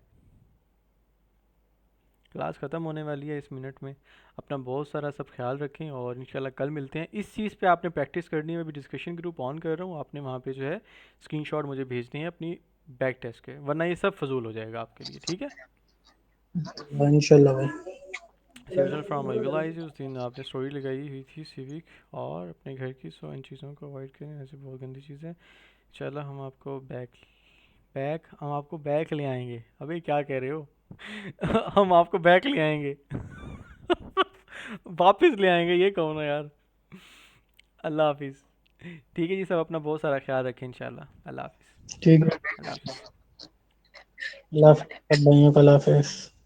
क्लास ख़त्म होने वाली है इस मिनट में। अपना बहुत सारा सब ख्याल रखें और इंशाल्लाह कल मिलते हैं। इस चीज़ पे आपने प्रैक्टिस करनी है। मैं भी डिस्कशन ग्रुप ऑन कर रहा हूँ, आपने वहाँ पे जो है स्क्रीनशॉट मुझे भेजने हैं अपनी बैक टेस्ट के, वरना ये सब फजूल हो जाएगा आपके लिए, ठीक है? इंशाल्लाह भाई। रिजल्ट फ्रॉम विजुलाइज, उस दिन आपने स्टोरी लगाई हुई थी सिविक और अपने घर की, सो इन चीज़ों को अवॉइड करें, ऐसी बहुत गंदी चीज़ें। चलो हम आपको हम आपको बैक ले आएंगे। अबे क्या कह रहे हो? हम आपको बैक ले आएंगे। वापस ले आएंगे, ये कहो ना यार। अल्लाह हाफिज़। ठीक है जी, सब अपना बहुत सारा ख्याल रखें इंशाल्लाह। अल्लाह हाफिज़। ठीक है। अल्लाह हाफिज़। अल्लाह हाफिज़, सब भाइयों को अल्लाह हाफिज़।